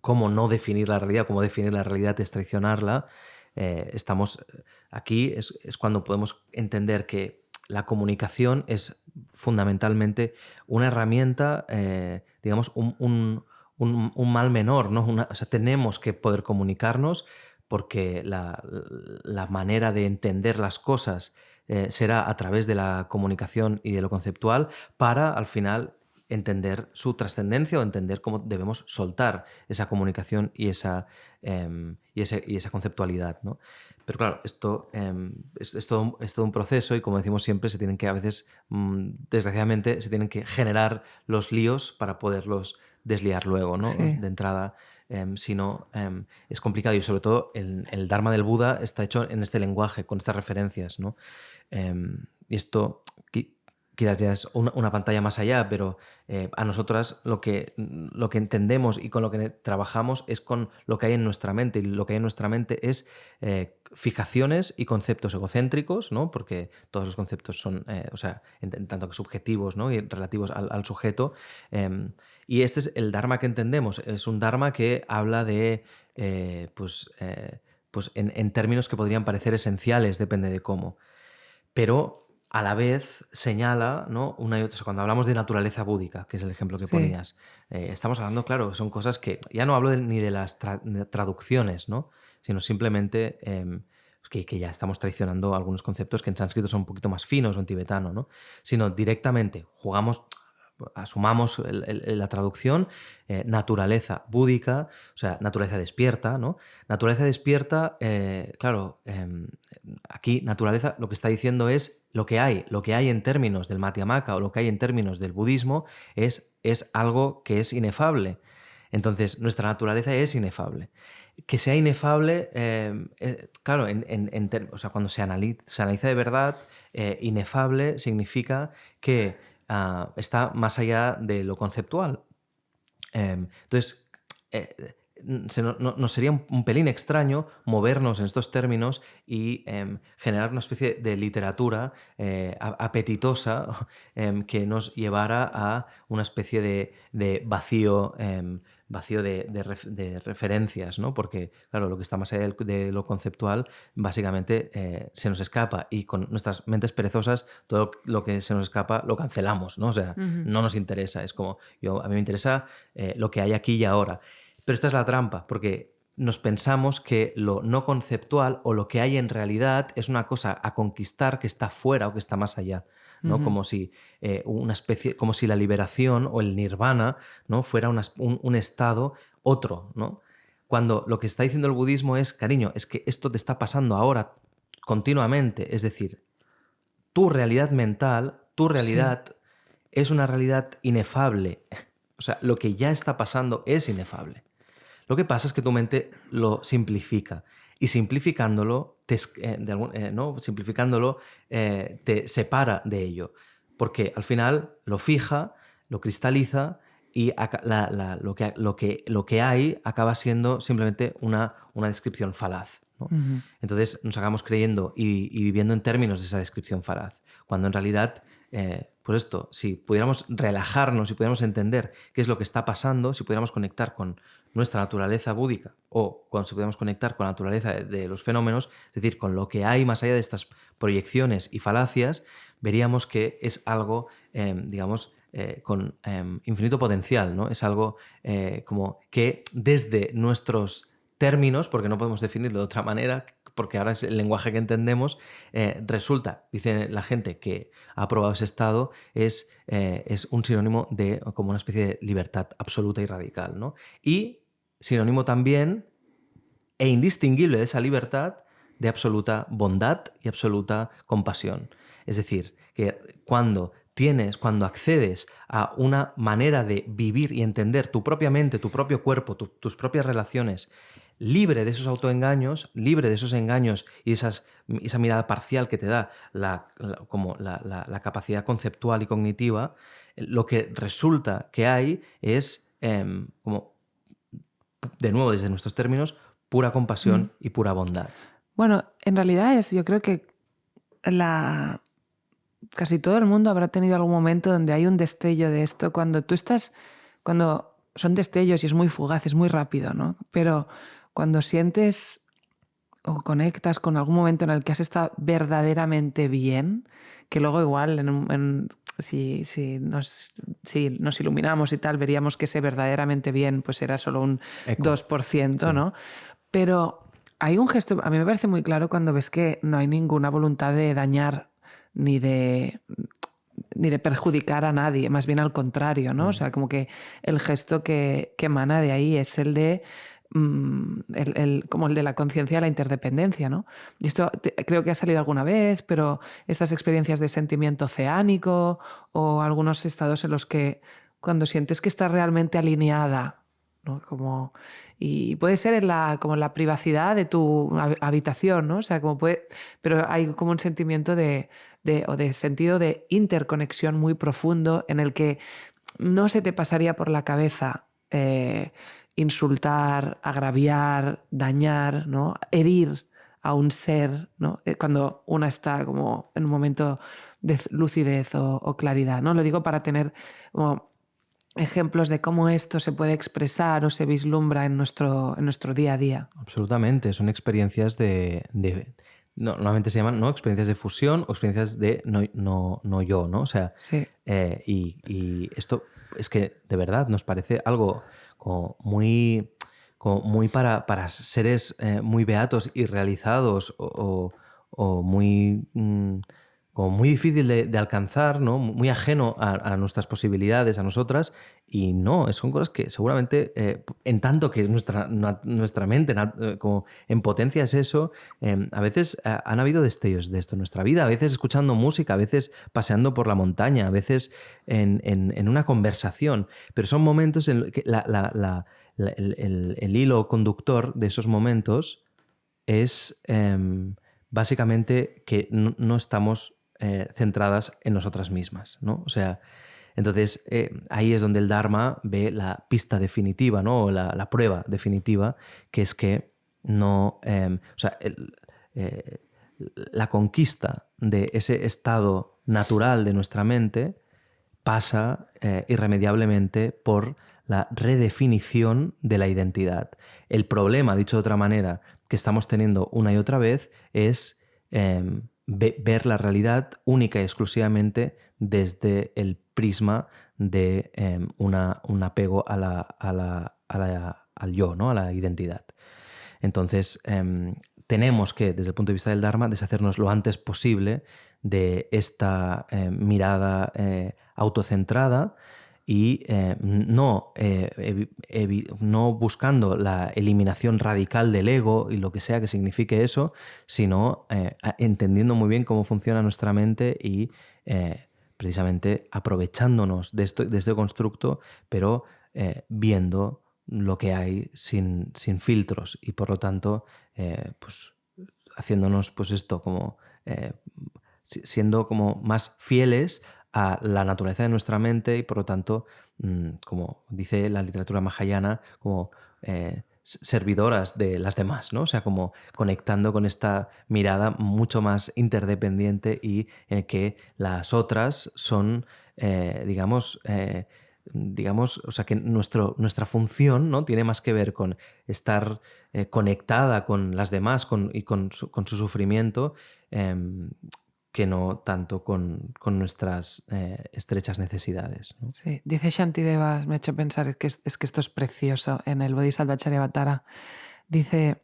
cómo no definir la realidad, cómo definir la realidad es traicionarla, estamos aquí, es cuando podemos entender que la comunicación es fundamentalmente una herramienta, digamos, un mal menor, ¿no? O sea, tenemos que poder comunicarnos porque la manera de entender las cosas será a través de la comunicación y de lo conceptual para, al final, entender su trascendencia o entender cómo debemos soltar esa comunicación y esa conceptualidad, ¿no? Pero claro, esto es todo un proceso y, como decimos siempre, se tienen que, a veces, desgraciadamente, se tienen que generar los líos para poderlos desliar luego, ¿no? Sí. De entrada, si no, es complicado y sobre todo el Dharma del Buda está hecho en este lenguaje, con estas referencias, ¿no? Y esto quizás ya es una pantalla más allá, pero a nosotras lo que entendemos y con lo que trabajamos es con lo que hay en nuestra mente, y lo que hay en nuestra mente es fijaciones y conceptos egocéntricos, ¿no? Porque todos los conceptos son, o sea, en tanto que subjetivos, ¿no? Y relativos al sujeto. Y este es el Dharma que entendemos, es un Dharma que habla de, pues en términos que podrían parecer esenciales, depende de cómo, pero a la vez señala, ¿no? Una y otra. O sea, cuando hablamos de naturaleza búdica, que es el ejemplo que ponías, estamos hablando, claro, son cosas que ya no hablo ni de las traducciones, ¿no? Sino simplemente que ya estamos traicionando algunos conceptos que en sánscrito son un poquito más finos o en tibetano, ¿no? Sino directamente asumamos la traducción, naturaleza búdica, o sea, naturaleza despierta, ¿no? Naturaleza despierta, claro, aquí naturaleza lo que está diciendo es lo que hay en términos del Madhyamaka o lo que hay en términos del budismo es algo que es inefable. Entonces, nuestra naturaleza es inefable. Que sea inefable, claro, o sea, cuando se analiza de verdad, inefable significa que está más allá de lo conceptual. Entonces, nos sería un pelín extraño movernos en estos términos y generar una especie de literatura apetitosa que nos llevara a una especie de vacío, vacío de referencias, ¿no? Porque, claro, lo que está más allá de lo conceptual básicamente se nos escapa, y con nuestras mentes perezosas todo lo que se nos escapa lo cancelamos, ¿no? O sea, no nos interesa. Es como, a mí me interesa lo que hay aquí y ahora. Pero esta es la trampa, porque nos pensamos que lo no conceptual o lo que hay en realidad es una cosa a conquistar que está fuera o que está más allá, ¿no? Como si una especie, como si la liberación o el nirvana, ¿no? fuera un estado otro, ¿no? Cuando lo que está diciendo el budismo es, cariño, es que esto te está pasando ahora continuamente. Es decir, tu realidad mental, tu realidad es una realidad inefable. O sea, lo que ya está pasando es inefable. Lo que pasa es que tu mente lo simplifica, y simplificándolo simplificándolo te separa de ello, porque al final lo fija, lo cristaliza, y lo que hay acaba siendo simplemente una descripción falaz, ¿no? Entonces nos acabamos creyendo y viviendo en términos de esa descripción falaz, cuando en realidad, pues esto, si pudiéramos relajarnos, si pudiéramos entender qué es lo que está pasando, si pudiéramos conectar con nuestra naturaleza búdica, o si pudiéramos conectar con la naturaleza de los fenómenos, es decir, con lo que hay más allá de estas proyecciones y falacias, veríamos que es algo, digamos, con infinito potencial, ¿no? Es algo como que desde nuestros términos, porque no podemos definirlo de otra manera, porque ahora es el lenguaje que entendemos, resulta, dice la gente que ha probado ese estado, es un sinónimo de como una especie de libertad absoluta y radical, ¿no? Y sinónimo también e indistinguible de esa libertad, de absoluta bondad y absoluta compasión. Es decir, que cuando accedes a una manera de vivir y entender tu propia mente, tu propio cuerpo, tus propias relaciones, libre de esos autoengaños, libre de esos engaños y esa mirada parcial que te da la capacidad conceptual y cognitiva, lo que resulta que hay es, como, de nuevo, desde nuestros términos, pura compasión y pura bondad. Bueno, en realidad yo creo que casi todo el mundo habrá tenido algún momento donde hay un destello de esto, cuando son destellos y es muy fugaz, es muy rápido, ¿no? Pero cuando sientes o conectas con algún momento en el que has estado verdaderamente bien, que luego igual si nos iluminamos y tal, veríamos que ese verdaderamente bien pues era solo un 2%, ¿no? Pero hay un gesto, a mí me parece muy claro cuando ves que no hay ninguna voluntad de dañar ni de perjudicar a nadie, más bien al contrario, ¿no? O sea, como que el gesto que emana de ahí es el de como el de la conciencia de la interdependencia, ¿no? Y esto creo que ha salido alguna vez, pero estas experiencias de sentimiento oceánico o algunos estados en los que cuando sientes que estás realmente alineada, ¿no? Y puede ser como en la privacidad de tu habitación, ¿no? O sea, pero hay como un sentimiento de sentido de interconexión muy profundo en el que no se te pasaría por la cabeza insultar, agraviar, dañar, ¿no? Herir a un ser, ¿no? Cuando una está como en un momento de lucidez o claridad, ¿no? Lo digo para tener como ejemplos de cómo esto se puede expresar o se vislumbra en nuestro día a día. Absolutamente, son experiencias normalmente se llaman, ¿no?, experiencias de fusión o experiencias de no yo, ¿no? O sea, sí. Y esto es que de verdad nos parece algo como muy para seres muy beatos y realizados, o muy como muy difícil de alcanzar, ¿no? Muy ajeno a nuestras posibilidades, a nosotras, y no, son cosas que seguramente, en tanto que nuestra mente como en potencia es eso, a veces han habido destellos de esto en nuestra vida, a veces escuchando música, a veces paseando por la montaña, a veces en una conversación, pero son momentos en los que el hilo conductor de esos momentos es básicamente que no estamos centradas en nosotras mismas, ¿no? O sea, entonces ahí es donde el Dharma ve la pista definitiva, ¿no? O la prueba definitiva, que es que no, o sea, la conquista de ese estado natural de nuestra mente pasa irremediablemente por la redefinición de la identidad. El problema, dicho de otra manera, que estamos teniendo una y otra vez es ver la realidad única y exclusivamente desde el prisma de un apego al yo, ¿no? A la identidad. Entonces, tenemos que, desde el punto de vista del Dharma, deshacernos lo antes posible de esta mirada autocentrada y no buscando la eliminación radical del ego y lo que sea que signifique eso, sino entendiendo muy bien cómo funciona nuestra mente y precisamente aprovechándonos de este constructo, pero viendo lo que hay sin filtros y por lo tanto pues haciéndonos pues esto como siendo como más fieles a la naturaleza de nuestra mente y por lo tanto como dice la literatura mahayana como servidoras de las demás, ¿no? O sea, como conectando con esta mirada mucho más interdependiente y en que las otras son digamos, o sea, que nuestra función, ¿no? Tiene más que ver con estar conectada con las demás y con su sufrimiento que no tanto con nuestras estrechas necesidades, ¿no? Sí, dice Shantideva, me ha hecho pensar que es que esto es precioso en el Bodhisattvacharyavatara. Dice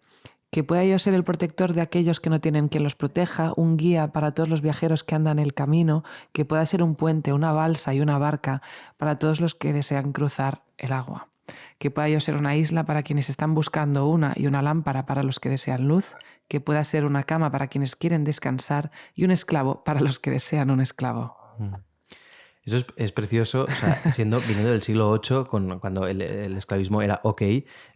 que pueda yo ser el protector de aquellos que no tienen quien los proteja, un guía para todos los viajeros que andan el camino, que pueda ser un puente, una balsa y una barca para todos los que desean cruzar el agua. Que pueda yo ser una isla para quienes están buscando una y una lámpara para los que desean luz, que pueda ser una cama para quienes quieren descansar y un esclavo para los que desean un esclavo. Eso es precioso, o sea, viniendo del siglo VIII, cuando el esclavismo era ok,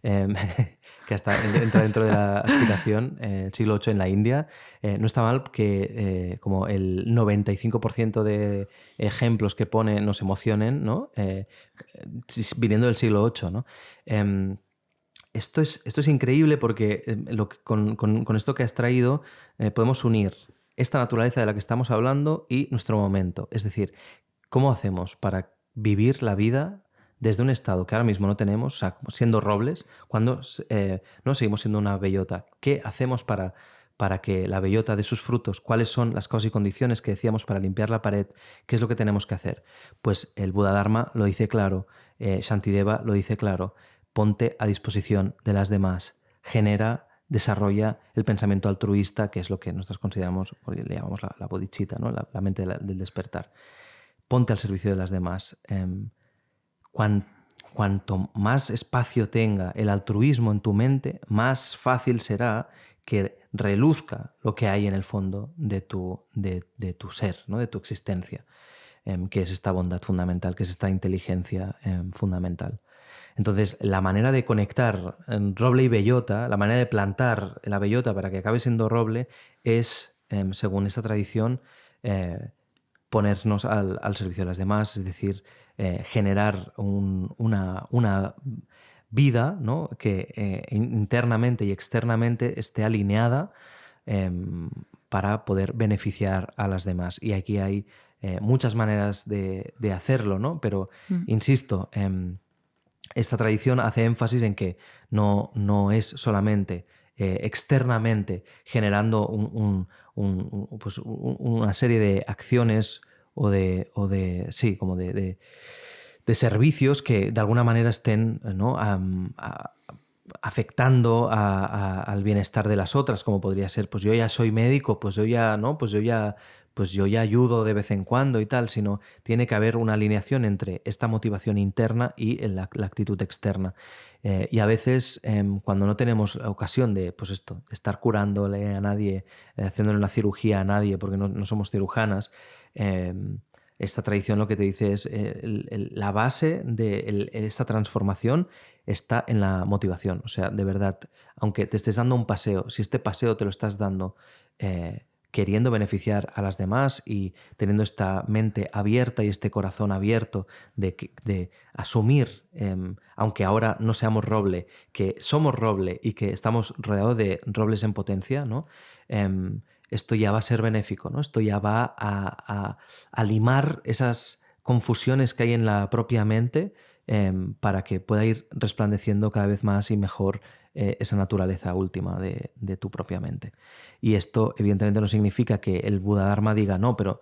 que hasta entra dentro de la aspiración, el siglo VIII en la India, no está mal que como el 95% de ejemplos que pone nos emocionen, ¿no? Viniendo del siglo VIII, ¿no? Esto es increíble porque con esto que has traído podemos unir esta naturaleza de la que estamos hablando y nuestro momento. Es decir, ¿cómo hacemos para vivir la vida desde un estado que ahora mismo no tenemos, o sea, siendo robles, cuando no seguimos siendo una bellota? ¿Qué hacemos para que la bellota dé sus frutos? ¿Cuáles son las causas y condiciones que decíamos para limpiar la pared? ¿Qué es lo que tenemos que hacer? Pues el Buda Dharma lo dice claro, Shantideva lo dice claro, ponte a disposición de las demás, desarrolla el pensamiento altruista, que es lo que nosotros consideramos, o le llamamos la bodhicitta, ¿no? La mente del despertar. Ponte al servicio de las demás. Cuanto más espacio tenga el altruismo en tu mente, más fácil será que reluzca lo que hay en el fondo de tu ser, ¿no? De tu existencia, que es esta bondad fundamental, que es esta inteligencia fundamental. Entonces, la manera de conectar roble y bellota, la manera de plantar la bellota para que acabe siendo roble es, según esta tradición, ponernos al servicio de las demás, es decir, generar una vida, ¿no? Que internamente y externamente esté alineada para poder beneficiar a las demás. Y aquí hay muchas maneras de hacerlo, ¿no? Pero, insisto, esta tradición hace énfasis en que no es solamente externamente generando pues una serie de acciones o de servicios que de alguna manera estén, ¿no? Afectando al bienestar de las otras, como podría ser, pues yo ya soy médico, pues yo ya ayudo de vez en cuando y tal, sino tiene que haber una alineación entre esta motivación interna y la actitud externa. Y a veces cuando no tenemos ocasión de, pues esto, de estar curándole a nadie, haciéndole una cirugía a nadie, porque no somos cirujanas, esta tradición lo que te dice es la base de esta transformación está en la motivación. O sea, de verdad, aunque te estés dando un paseo, si este paseo te lo estás dando queriendo beneficiar a las demás y teniendo esta mente abierta y este corazón abierto de asumir, aunque ahora no seamos roble, que somos roble y que estamos rodeados de robles en potencia, ¿no? Esto ya va a ser benéfico, ¿no? Esto ya va a limar esas confusiones que hay en la propia mente, para que pueda ir resplandeciendo cada vez más y mejor esa naturaleza última de tu propia mente. Y esto evidentemente no significa que el Buda Dharma diga no, pero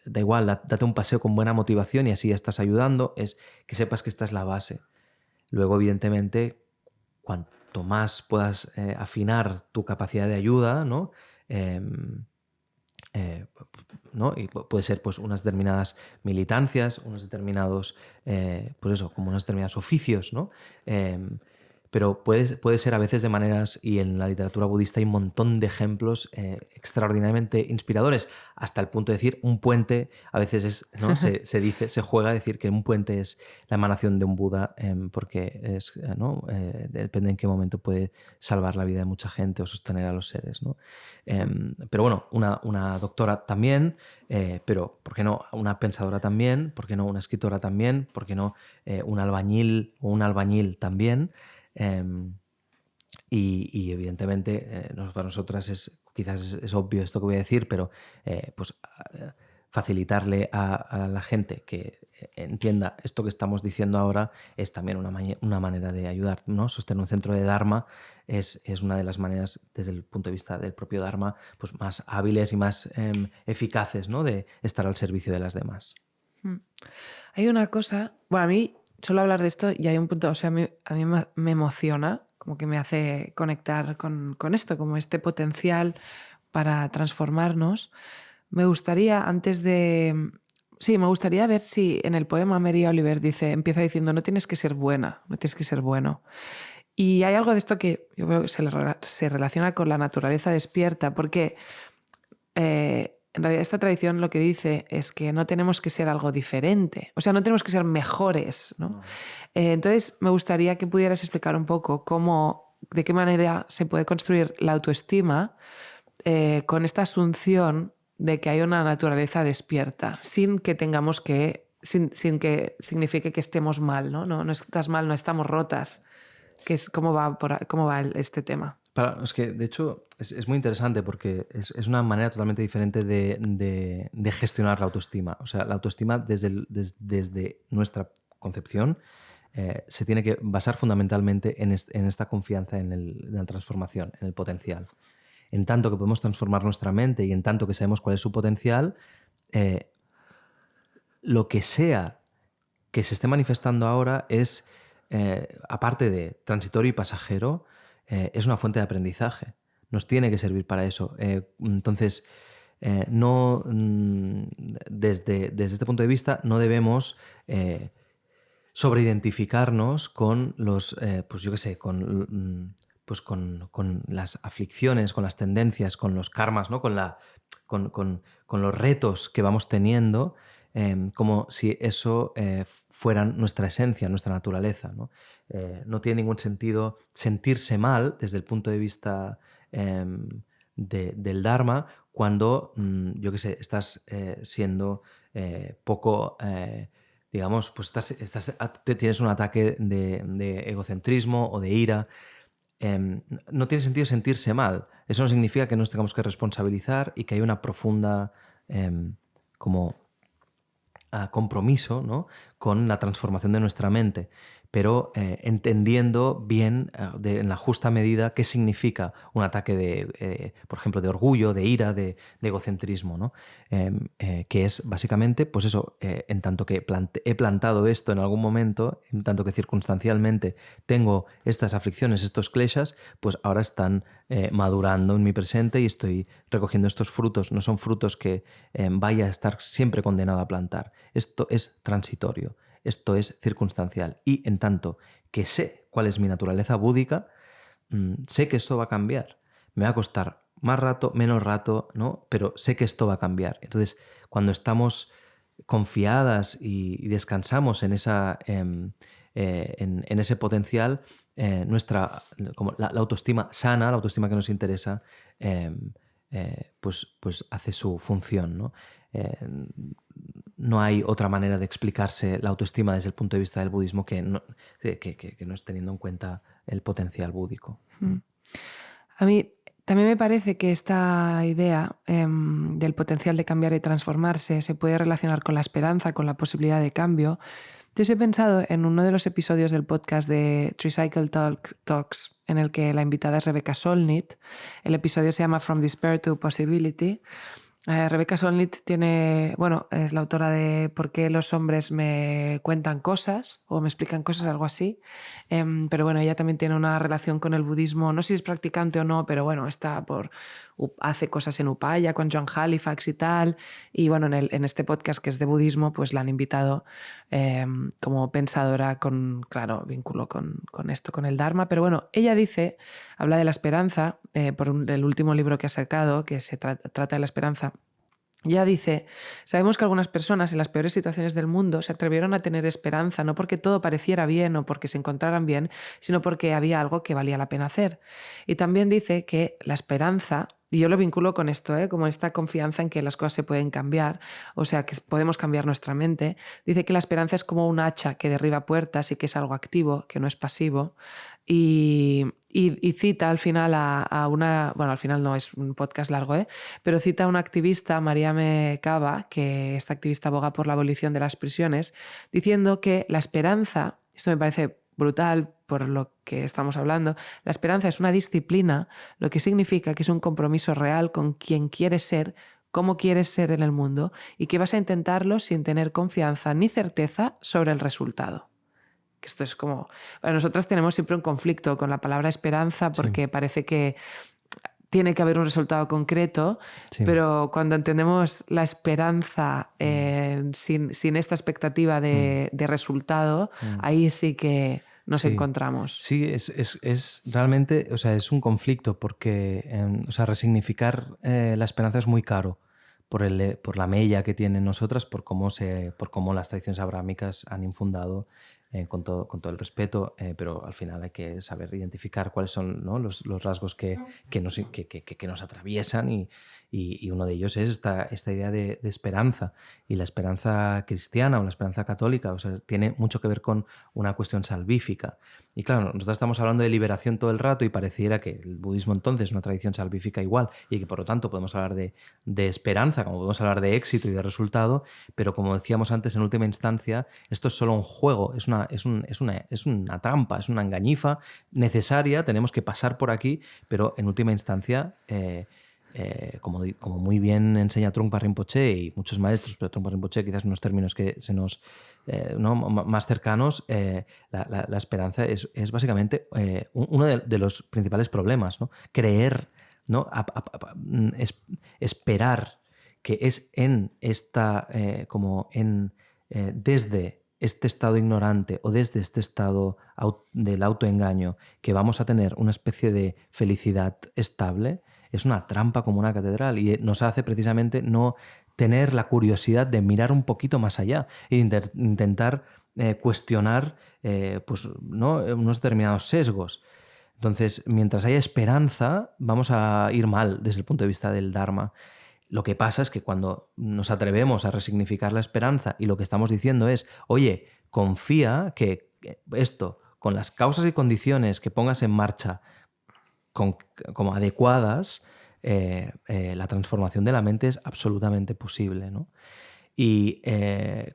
da igual, date un paseo con buena motivación y así ya estás ayudando, es que sepas que esta es la base. Luego, evidentemente, cuanto más puedas afinar tu capacidad de ayuda, ¿no? ¿No? Y puede ser pues unas determinadas militancias, unos determinados, pues eso, como unos determinados oficios, ¿no? Pero puede ser a veces de maneras, y en la literatura budista hay un montón de ejemplos extraordinariamente inspiradores, hasta el punto de decir un puente, a veces es, ¿no? se juega a decir que un puente es la emanación de un Buda, porque es, ¿no? Depende en qué momento puede salvar la vida de mucha gente o sostener a los seres, ¿no? Pero bueno, una doctora también, pero ¿por qué no una pensadora también? ¿Por qué no una escritora también? ¿Por qué no un albañil o un albañil también? Y evidentemente para nosotras quizás es obvio esto que voy a decir, pero pues facilitarle a la gente que entienda esto que estamos diciendo ahora es también una manera de ayudar, ¿no? Sostener un centro de Dharma es una de las maneras, desde el punto de vista del propio Dharma, pues más hábiles y más eficaces, ¿no? De estar al servicio de las demás. Hay una cosa, bueno, a mí suelo hablar de esto y hay un punto, o sea, a mí me emociona, como que me hace conectar con esto, como este potencial para transformarnos. Me gustaría, me gustaría ver si en el poema Mary Oliver empieza diciendo, no tienes que ser buena, no tienes que ser bueno. Y hay algo de esto que yo veo que se relaciona con la naturaleza despierta, porque en realidad esta tradición lo que dice es que no tenemos que ser algo diferente, o sea, no tenemos que ser mejores, ¿no? No. Entonces me gustaría que pudieras explicar un poco de qué manera se puede construir la autoestima con esta asunción de que hay una naturaleza despierta, sin que tengamos sin que signifique que estemos mal, ¿no? No estás mal, no estamos rotas. ¿Cómo va este tema? Es que, de hecho, es muy interesante porque es una manera totalmente diferente de gestionar la autoestima. O sea, la autoestima desde nuestra concepción se tiene que basar fundamentalmente en esta confianza en la transformación, en el potencial. En tanto que podemos transformar nuestra mente y en tanto que sabemos cuál es su potencial, lo que sea que se esté manifestando ahora es, aparte de transitorio y pasajero, es una fuente de aprendizaje. Nos tiene que servir para eso. Entonces, no, desde este punto de vista, no debemos sobreidentificarnos con los, pues yo qué sé, con las aflicciones, con las tendencias, con los karmas, ¿no? Con los retos que vamos teniendo, como si eso fueran nuestra esencia, nuestra naturaleza, ¿no? No tiene ningún sentido sentirse mal desde el punto de vista del Dharma cuando, yo qué sé, estás siendo poco... digamos, pues tienes un ataque de egocentrismo o de ira. No tiene sentido sentirse mal. Eso no significa que nos tengamos que responsabilizar y que hay una profunda compromiso, ¿no? Con la transformación de nuestra mente, pero entendiendo bien en la justa medida qué significa un ataque por ejemplo, de orgullo, de ira, de egocentrismo, ¿no? Que es básicamente, pues eso, en tanto que he plantado esto en algún momento, en tanto que circunstancialmente tengo estas aflicciones, estos kleshas, pues ahora están madurando en mi presente y estoy recogiendo estos frutos. No son frutos que vaya a estar siempre condenado a plantar. Esto es transitorio. Esto es circunstancial. Y en tanto que sé cuál es mi naturaleza búdica, sé que esto va a cambiar. Me va a costar más rato, menos rato, ¿no? Pero sé que esto va a cambiar. Entonces, cuando estamos confiadas y descansamos en ese potencial, la autoestima sana, la autoestima que nos interesa, pues hace su función, ¿no? No hay otra manera de explicarse la autoestima desde el punto de vista del budismo que no es teniendo en cuenta el potencial búdico. A mí también me parece que esta idea del potencial de cambiar y transformarse se puede relacionar con la esperanza, con la posibilidad de cambio. Entonces he pensado en uno de los episodios del podcast de Tricycle Talks, en el que la invitada es Rebecca Solnit. El episodio se llama From Despair to Possibility. Rebecca Solnit es la autora de ¿Por qué los hombres me cuentan cosas? O me explican cosas, algo así. Pero bueno, ella también tiene una relación con el budismo, no sé si es practicante o no, pero bueno, hace cosas en Upaya con John Halifax y tal. Y bueno, en este podcast que es de budismo, pues la han invitado como pensadora con, claro, vínculo con esto, con el Dharma. Pero bueno, ella habla de la esperanza, el último libro que ha sacado, que se trata de la esperanza. Ya dice, sabemos que algunas personas en las peores situaciones del mundo se atrevieron a tener esperanza, no porque todo pareciera bien o porque se encontraran bien, sino porque había algo que valía la pena hacer. Y también dice que la esperanza, y yo lo vinculo con esto, como esta confianza en que las cosas se pueden cambiar, o sea, que podemos cambiar nuestra mente, dice que la esperanza es como un hacha que derriba puertas y que es algo activo, que no es pasivo. Y cita al final al final no es un podcast largo, pero cita a una activista, Mariame Kaba, que esta activista aboga por la abolición de las prisiones, diciendo que la esperanza, esto me parece brutal por lo que estamos hablando, la esperanza es una disciplina, lo que significa que es un compromiso real con quien quieres ser, cómo quieres ser en el mundo y que vas a intentarlo sin tener confianza ni certeza sobre el resultado. Que esto es como... Bueno, nosotras tenemos siempre un conflicto con la palabra esperanza porque parece que tiene que haber un resultado concreto, pero cuando entendemos la esperanza sin esta expectativa de resultado, ahí sí que nos encontramos. Sí, es realmente, o sea, es un conflicto porque resignificar la esperanza es muy caro por la mella que tienen nosotras, por cómo las tradiciones abrámicas han infundado con todo el respeto, pero al final hay que saber identificar cuáles son, ¿no?, los rasgos que nos atraviesan y uno de ellos es esta idea de esperanza. Y la esperanza cristiana o la esperanza católica, o sea, tiene mucho que ver con una cuestión salvífica. Y claro, nosotros estamos hablando de liberación todo el rato y pareciera que el budismo entonces es una tradición salvífica igual y que por lo tanto podemos hablar de esperanza, como podemos hablar de éxito y de resultado, pero como decíamos antes, en última instancia, esto es solo un juego, es una trampa, es una engañifa necesaria, tenemos que pasar por aquí, pero en última instancia... como muy bien enseña Trungpa Rinpoche y muchos maestros, pero Trungpa Rinpoche quizás unos términos que se nos más cercanos, la esperanza es básicamente uno de los principales problemas, ¿no? Creer, ¿no? Esperar que es desde este estado ignorante o desde este estado del autoengaño que vamos a tener una especie de felicidad estable, es una trampa como una catedral y nos hace precisamente no tener la curiosidad de mirar un poquito más allá e intentar cuestionar ¿no?, unos determinados sesgos. Entonces, mientras haya esperanza, vamos a ir mal desde el punto de vista del Dharma. Lo que pasa es que cuando nos atrevemos a resignificar la esperanza y lo que estamos diciendo es, oye, confía que esto, con las causas y condiciones que pongas en marcha como adecuadas, la transformación de la mente es absolutamente posible, ¿no? Y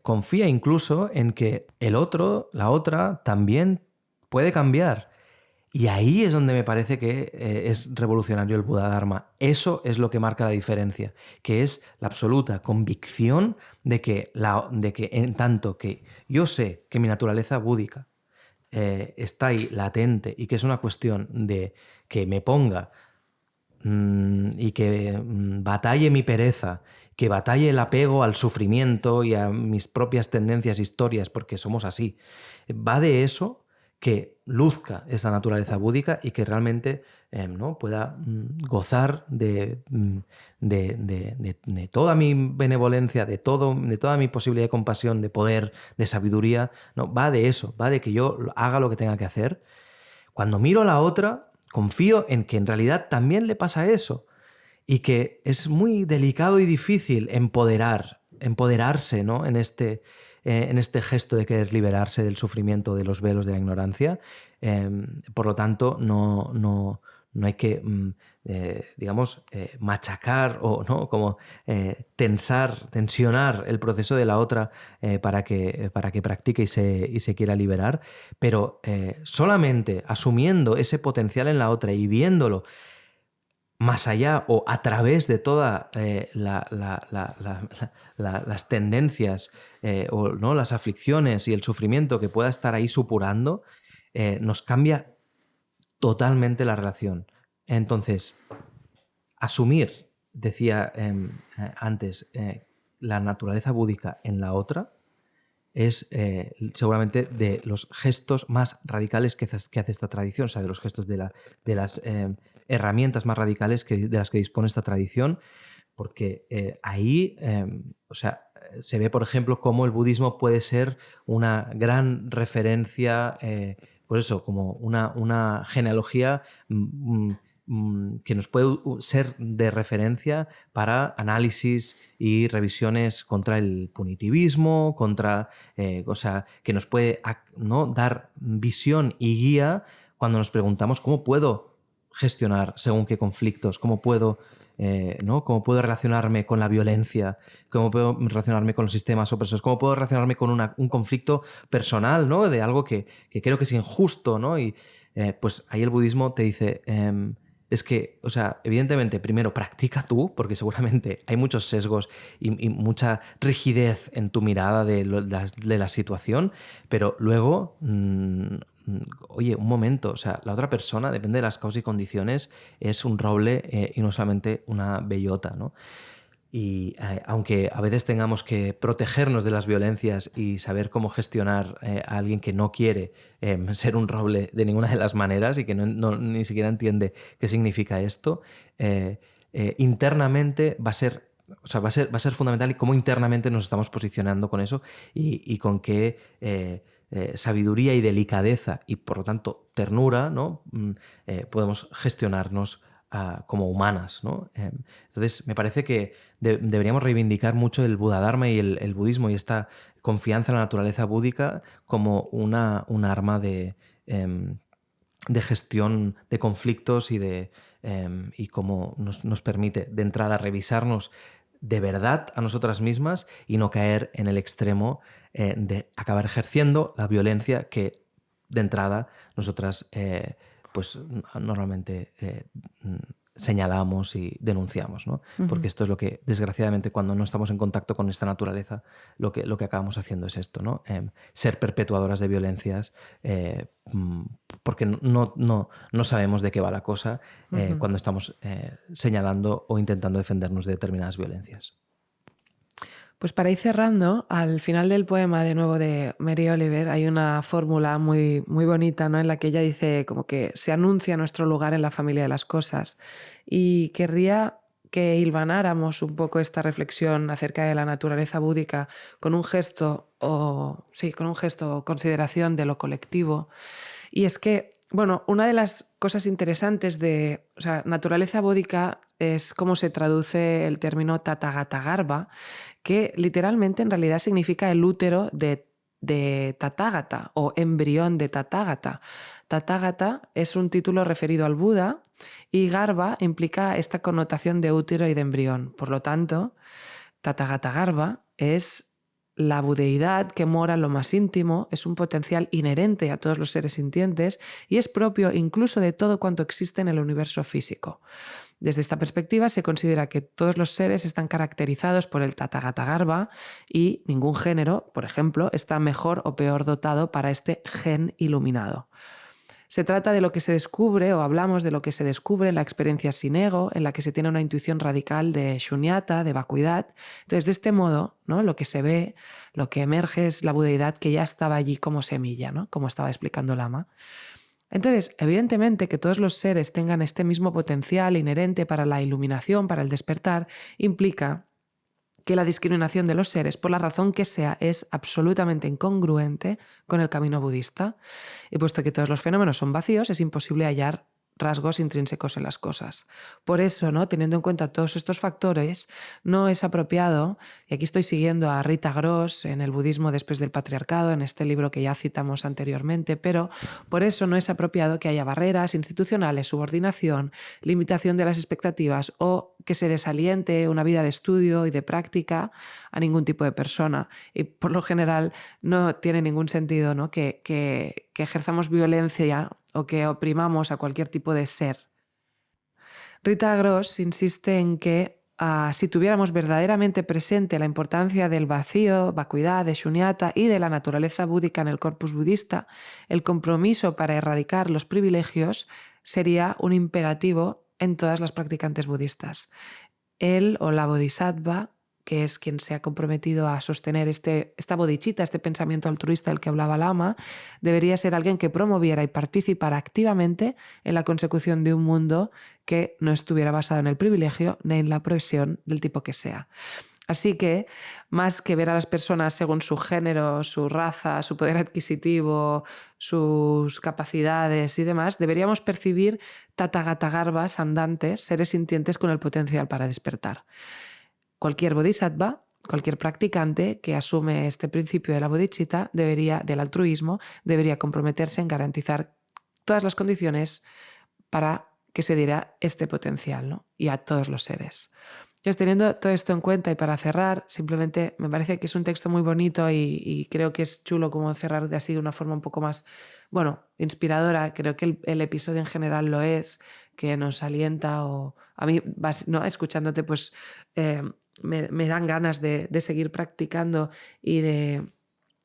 confía incluso en que el otro, la otra, también puede cambiar. Y ahí es donde me parece que es revolucionario el Buda Dharma. Eso es lo que marca la diferencia, que es la absoluta convicción de que en tanto que yo sé que mi naturaleza búdica está ahí latente y que es una cuestión de que me ponga y que batalle mi pereza, que batalle el apego al sufrimiento y a mis propias tendencias, historias, porque somos así. Va de eso que luzca esa naturaleza búdica y que realmente ¿no?, pueda gozar de toda mi benevolencia, de toda mi posibilidad de compasión, de poder, de sabiduría. No, va de eso, va de que yo haga lo que tenga que hacer. Cuando miro a la otra, confío en que en realidad también le pasa eso. y que es muy delicado y difícil empoderarse, ¿no? en este gesto de querer liberarse del sufrimiento, de los velos de la ignorancia. Por lo tanto, no hay que, digamos, machacar o, ¿no? como tensionar el proceso de la otra para que practique y se quiera liberar, pero solamente asumiendo ese potencial en la otra y viéndolo más allá o a través de todas las tendencias o ¿no? las aflicciones y el sufrimiento que pueda estar ahí supurando, nos cambia totalmente la relación. Entonces, asumir, decía antes, la naturaleza búdica en la otra es seguramente de los gestos más radicales que hace esta tradición, o sea, de los gestos de las herramientas más radicales de las que dispone esta tradición, porque ahí, o sea, se ve, por ejemplo, cómo el budismo puede ser una gran referencia, pues eso, como una genealogía que nos puede ser de referencia para análisis y revisiones contra el punitivismo, contra, o sea, que nos puede, ¿no? dar visión y guía cuando nos preguntamos cómo puedo gestionar según qué conflictos, cómo puedo, ¿no? cómo puedo relacionarme con la violencia, cómo puedo relacionarme con los sistemas opresores, cómo puedo relacionarme con un conflicto personal, ¿no? de algo que creo que es injusto, ¿no? Y pues ahí el budismo te dice... es que, o sea, evidentemente, primero practica tú, porque seguramente hay muchos sesgos y mucha rigidez en tu mirada de la situación, pero luego, oye, un momento, o sea, la otra persona, depende de las causas y condiciones, es un roble y no solamente una bellota, ¿no? Y aunque a veces tengamos que protegernos de las violencias y saber cómo gestionar a alguien que no quiere ser un roble de ninguna de las maneras y que ni siquiera entiende qué significa esto, internamente va a ser, o sea, va a ser fundamental y cómo internamente nos estamos posicionando con eso y con qué sabiduría y delicadeza y por lo tanto ternura, ¿no? Podemos gestionarnos como humanas, ¿no? Entonces, me parece que deberíamos reivindicar mucho el Buddha-dharma y el budismo y esta confianza en la naturaleza búdica como un arma de gestión de conflictos y cómo nos permite de entrada revisarnos de verdad a nosotras mismas y no caer en el extremo de acabar ejerciendo la violencia que de entrada nosotras pues normalmente señalamos y denunciamos, ¿no? Porque esto es lo que, desgraciadamente, cuando no estamos en contacto con esta naturaleza, lo que acabamos haciendo es esto, ¿no? Ser perpetuadoras de violencias porque no sabemos de qué va la cosa cuando estamos señalando o intentando defendernos de determinadas violencias. Pues para ir cerrando, al final del poema de nuevo de Mary Oliver hay una fórmula muy, muy bonita, ¿no? En la que ella dice como que se anuncia nuestro lugar en la familia de las cosas y querría que hilvanáramos un poco esta reflexión acerca de la naturaleza búdica con un gesto o consideración de lo colectivo. Y es que, bueno, una de las cosas interesantes de, o sea, naturaleza búdica es cómo se traduce el término Tathagata-garbha, que literalmente en realidad significa el útero de Tathagata o embrión de Tathagata. Tathagata es un título referido al Buda y Garbha implica esta connotación de útero y de embrión. Por lo tanto, Tathagata-garbha es la budeidad que mora en lo más íntimo, es un potencial inherente a todos los seres sintientes y es propio incluso de todo cuanto existe en el universo físico. Desde esta perspectiva se considera que todos los seres están caracterizados por el Tathagata-garbha y ningún género, por ejemplo, está mejor o peor dotado para este gen iluminado. Se trata de lo que se descubre, o hablamos de lo que se descubre en la experiencia sin ego, en la que se tiene una intuición radical de shunyata, de vacuidad. Entonces, de este modo, ¿no? Lo que se ve, lo que emerge es la budeidad que ya estaba allí como semilla, ¿no? Como estaba explicando Lama. Entonces, evidentemente que todos los seres tengan este mismo potencial inherente para la iluminación, para el despertar, implica que la discriminación de los seres, por la razón que sea, es absolutamente incongruente con el camino budista. Y puesto que todos los fenómenos son vacíos, es imposible hallar rasgos intrínsecos en las cosas. Por eso, ¿no? Teniendo en cuenta todos estos factores, no es apropiado, y aquí estoy siguiendo a Rita Gross en El budismo después del patriarcado, en este libro que ya citamos anteriormente, pero por eso no es apropiado que haya barreras institucionales, subordinación, limitación de las expectativas o que se desaliente una vida de estudio y de práctica a ningún tipo de persona. Y por lo general no tiene ningún sentido, ¿no? que ejerzamos violencia o que oprimamos a cualquier tipo de ser. Rita Gross insiste en que si tuviéramos verdaderamente presente la importancia del vacío, vacuidad, de Shunyata y de la naturaleza búdica en el corpus budista, el compromiso para erradicar los privilegios sería un imperativo en todas las practicantes budistas. Él o la bodhisattva, que es quien se ha comprometido a sostener esta bodhicitta, este pensamiento altruista del que hablaba Lama, debería ser alguien que promoviera y participara activamente en la consecución de un mundo que no estuviera basado en el privilegio ni en la opresión del tipo que sea. Así que, más que ver a las personas según su género, su raza, su poder adquisitivo, sus capacidades y demás, deberíamos percibir tathagata-garbhas andantes, seres sintientes con el potencial para despertar. Cualquier bodhisattva, cualquier practicante que asume este principio de la bodhicitta, del altruismo, debería comprometerse en garantizar todas las condiciones para que se diera este potencial, ¿no? Y a todos los seres. Entonces, teniendo todo esto en cuenta y para cerrar, simplemente me parece que es un texto muy bonito y creo que es chulo como cerrar de así de una forma un poco más, inspiradora. Creo que el episodio en general lo es, que nos alienta o a mí, ¿no? Escuchándote, pues me dan ganas de seguir practicando y de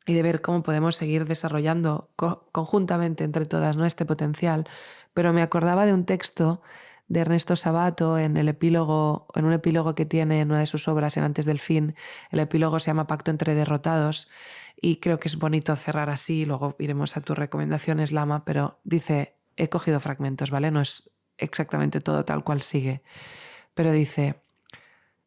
ver cómo podemos seguir desarrollando conjuntamente entre todas, ¿no? Este potencial. Pero me acordaba de un texto de Ernesto Sabato en un epílogo que tiene en una de sus obras, en Antes del Fin. El epílogo se llama Pacto entre derrotados y creo que es bonito cerrar así, luego iremos a tus recomendaciones, Lama, pero dice, he cogido fragmentos, ¿vale? No es exactamente todo tal cual sigue, pero dice,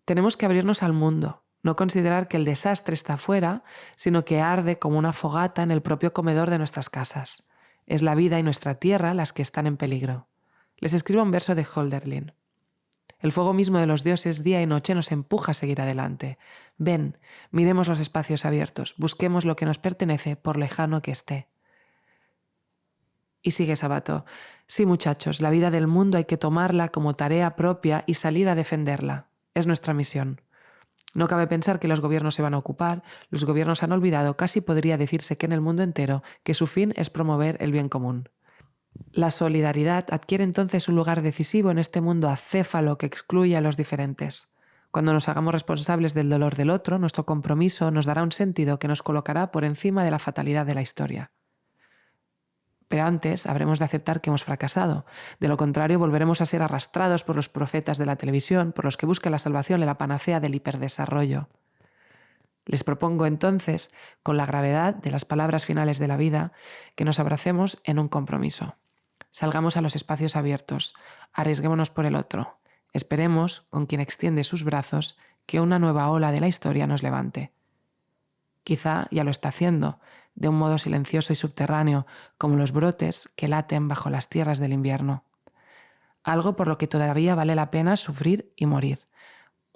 tenemos que abrirnos al mundo, no considerar que el desastre está afuera, sino que arde como una fogata en el propio comedor de nuestras casas. Es la vida y nuestra tierra las que están en peligro. Les escribo un verso de Hölderlin. El fuego mismo de los dioses día y noche nos empuja a seguir adelante. Ven, miremos los espacios abiertos, busquemos lo que nos pertenece por lejano que esté. Y sigue Sabato. Sí, muchachos, la vida del mundo hay que tomarla como tarea propia y salir a defenderla. Es nuestra misión. No cabe pensar que los gobiernos se van a ocupar. Los gobiernos han olvidado, casi podría decirse que en el mundo entero, que su fin es promover el bien común. La solidaridad adquiere entonces un lugar decisivo en este mundo acéfalo que excluye a los diferentes. Cuando nos hagamos responsables del dolor del otro, nuestro compromiso nos dará un sentido que nos colocará por encima de la fatalidad de la historia. Pero antes habremos de aceptar que hemos fracasado. De lo contrario, volveremos a ser arrastrados por los profetas de la televisión, por los que buscan la salvación en la panacea del hiperdesarrollo. Les propongo entonces, con la gravedad de las palabras finales de la vida, que nos abracemos en un compromiso. Salgamos a los espacios abiertos, arriesguémonos por el otro. Esperemos, con quien extiende sus brazos, que una nueva ola de la historia nos levante. Quizá ya lo está haciendo, de un modo silencioso y subterráneo, como los brotes que laten bajo las tierras del invierno. Algo por lo que todavía vale la pena sufrir y morir.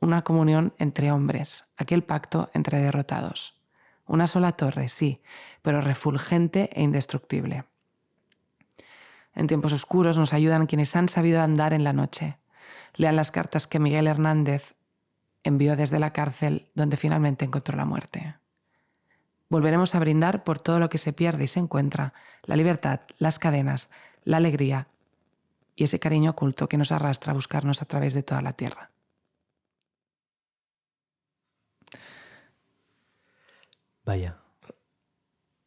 Una comunión entre hombres, aquel pacto entre derrotados. Una sola torre, sí, pero refulgente e indestructible. En tiempos oscuros nos ayudan quienes han sabido andar en la noche. Lean las cartas que Miguel Hernández envió desde la cárcel donde finalmente encontró la muerte. Volveremos a brindar por todo lo que se pierde y se encuentra, la libertad, las cadenas, la alegría y ese cariño oculto que nos arrastra a buscarnos a través de toda la tierra. Vaya.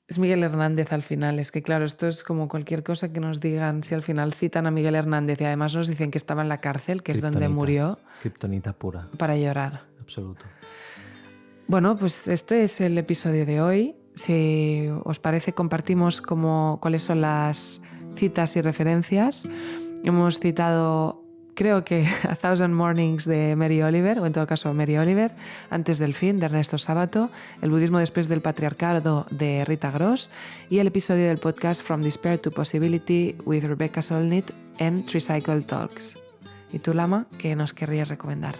Es Miguel Hernández al final. Es que claro, esto es como cualquier cosa que nos digan. Si al final citan a Miguel Hernández y además nos dicen que estaba en la cárcel, que es donde murió. Kriptonita pura. Para llorar. Absoluto. Bueno, pues este es el episodio de hoy. Si os parece, compartimos cuáles son las citas y referencias. Hemos citado creo que A Thousand Mornings de Mary Oliver, o en todo caso Mary Oliver, Antes del fin de Ernesto Sábato, El budismo después del patriarcado de Rita Gross y el episodio del podcast From Despair to Possibility with Rebecca Solnit en Tricycle Talks. ¿Y tú, Lama, qué nos querrías recomendar?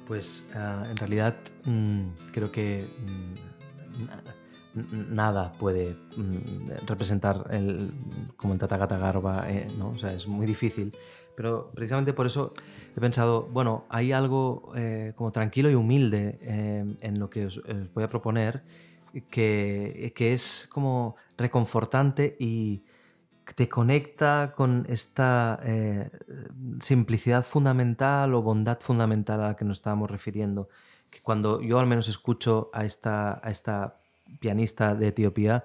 Pues en realidad creo que nada puede representar como el Tathagata Garbha, ¿no? O sea, es muy difícil. Pero precisamente por eso he pensado, bueno, hay algo como tranquilo y humilde en lo que os voy a proponer, que es como reconfortante y te conecta con esta simplicidad fundamental o bondad fundamental a la que nos estábamos refiriendo. Que cuando yo al menos escucho a esta pianista de Etiopía,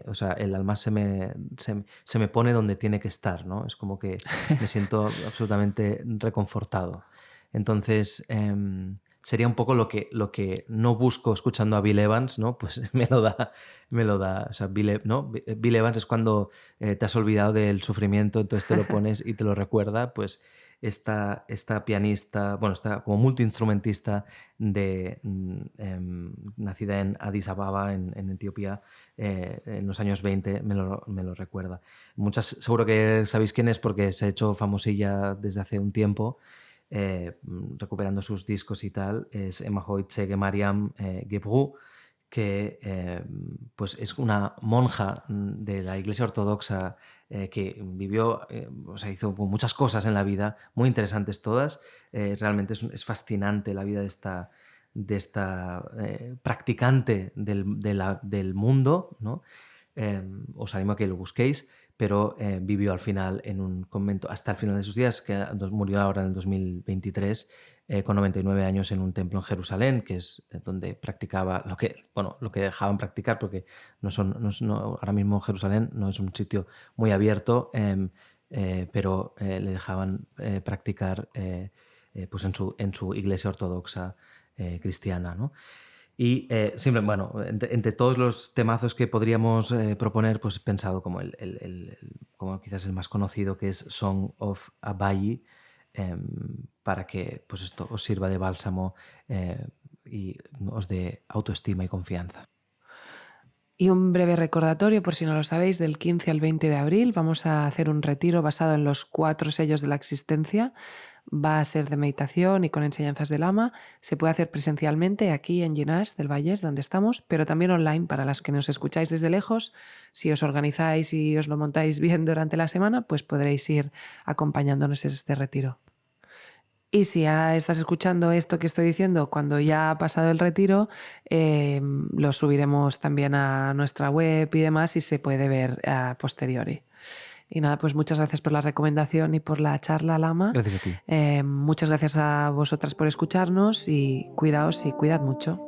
o sea, el alma se me pone donde tiene que estar, ¿no? Es como que me siento absolutamente reconfortado. Entonces, sería un poco lo que no busco escuchando a Bill Evans, ¿no? Pues me lo da. O sea, Bill Evans es cuando te has olvidado del sufrimiento, entonces te lo pones y te lo recuerda, pues esta pianista, bueno, esta como multiinstrumentista nacida en Addis Ababa, en Etiopía, en los años 20, me lo recuerda. Seguro que sabéis quién es porque se ha hecho famosilla desde hace un tiempo, recuperando sus discos y tal. Es Emahoit Chege Mariam Gebru, que pues es una monja de la Iglesia Ortodoxa que vivió, o sea, hizo muchas cosas en la vida, muy interesantes todas. Realmente es fascinante la vida de esta practicante del mundo, ¿no? Os animo a que lo busquéis, pero vivió al final en un convento hasta el final de sus días, que murió ahora en el 2023, con 99 años en un templo en Jerusalén, que es donde practicaba lo que dejaban practicar, porque ahora mismo Jerusalén no es un sitio muy abierto, pero le dejaban practicar pues en su iglesia ortodoxa cristiana, ¿no? Y siempre, bueno, entre todos los temazos que podríamos proponer, pues he pensado como como quizás el más conocido, que es Song of Abayi, para que pues esto os sirva de bálsamo y os dé autoestima y confianza. Y un breve recordatorio, por si no lo sabéis, del 15 al 20 de abril vamos a hacer un retiro basado en los 4 sellos de la existencia. Va a ser de meditación y con enseñanzas del Lama. Se puede hacer presencialmente aquí en Llinars del Vallès, donde estamos, pero también online para las que nos escucháis desde lejos. Si os organizáis y os lo montáis bien durante la semana, pues podréis ir acompañándonos en este retiro. Y si ya estás escuchando esto que estoy diciendo cuando ya ha pasado el retiro, lo subiremos también a nuestra web y demás y se puede ver a posteriori. Y nada, pues muchas gracias por la recomendación y por la charla, Lama. Gracias a ti. Muchas gracias a vosotras por escucharnos y cuidaos y cuidad mucho.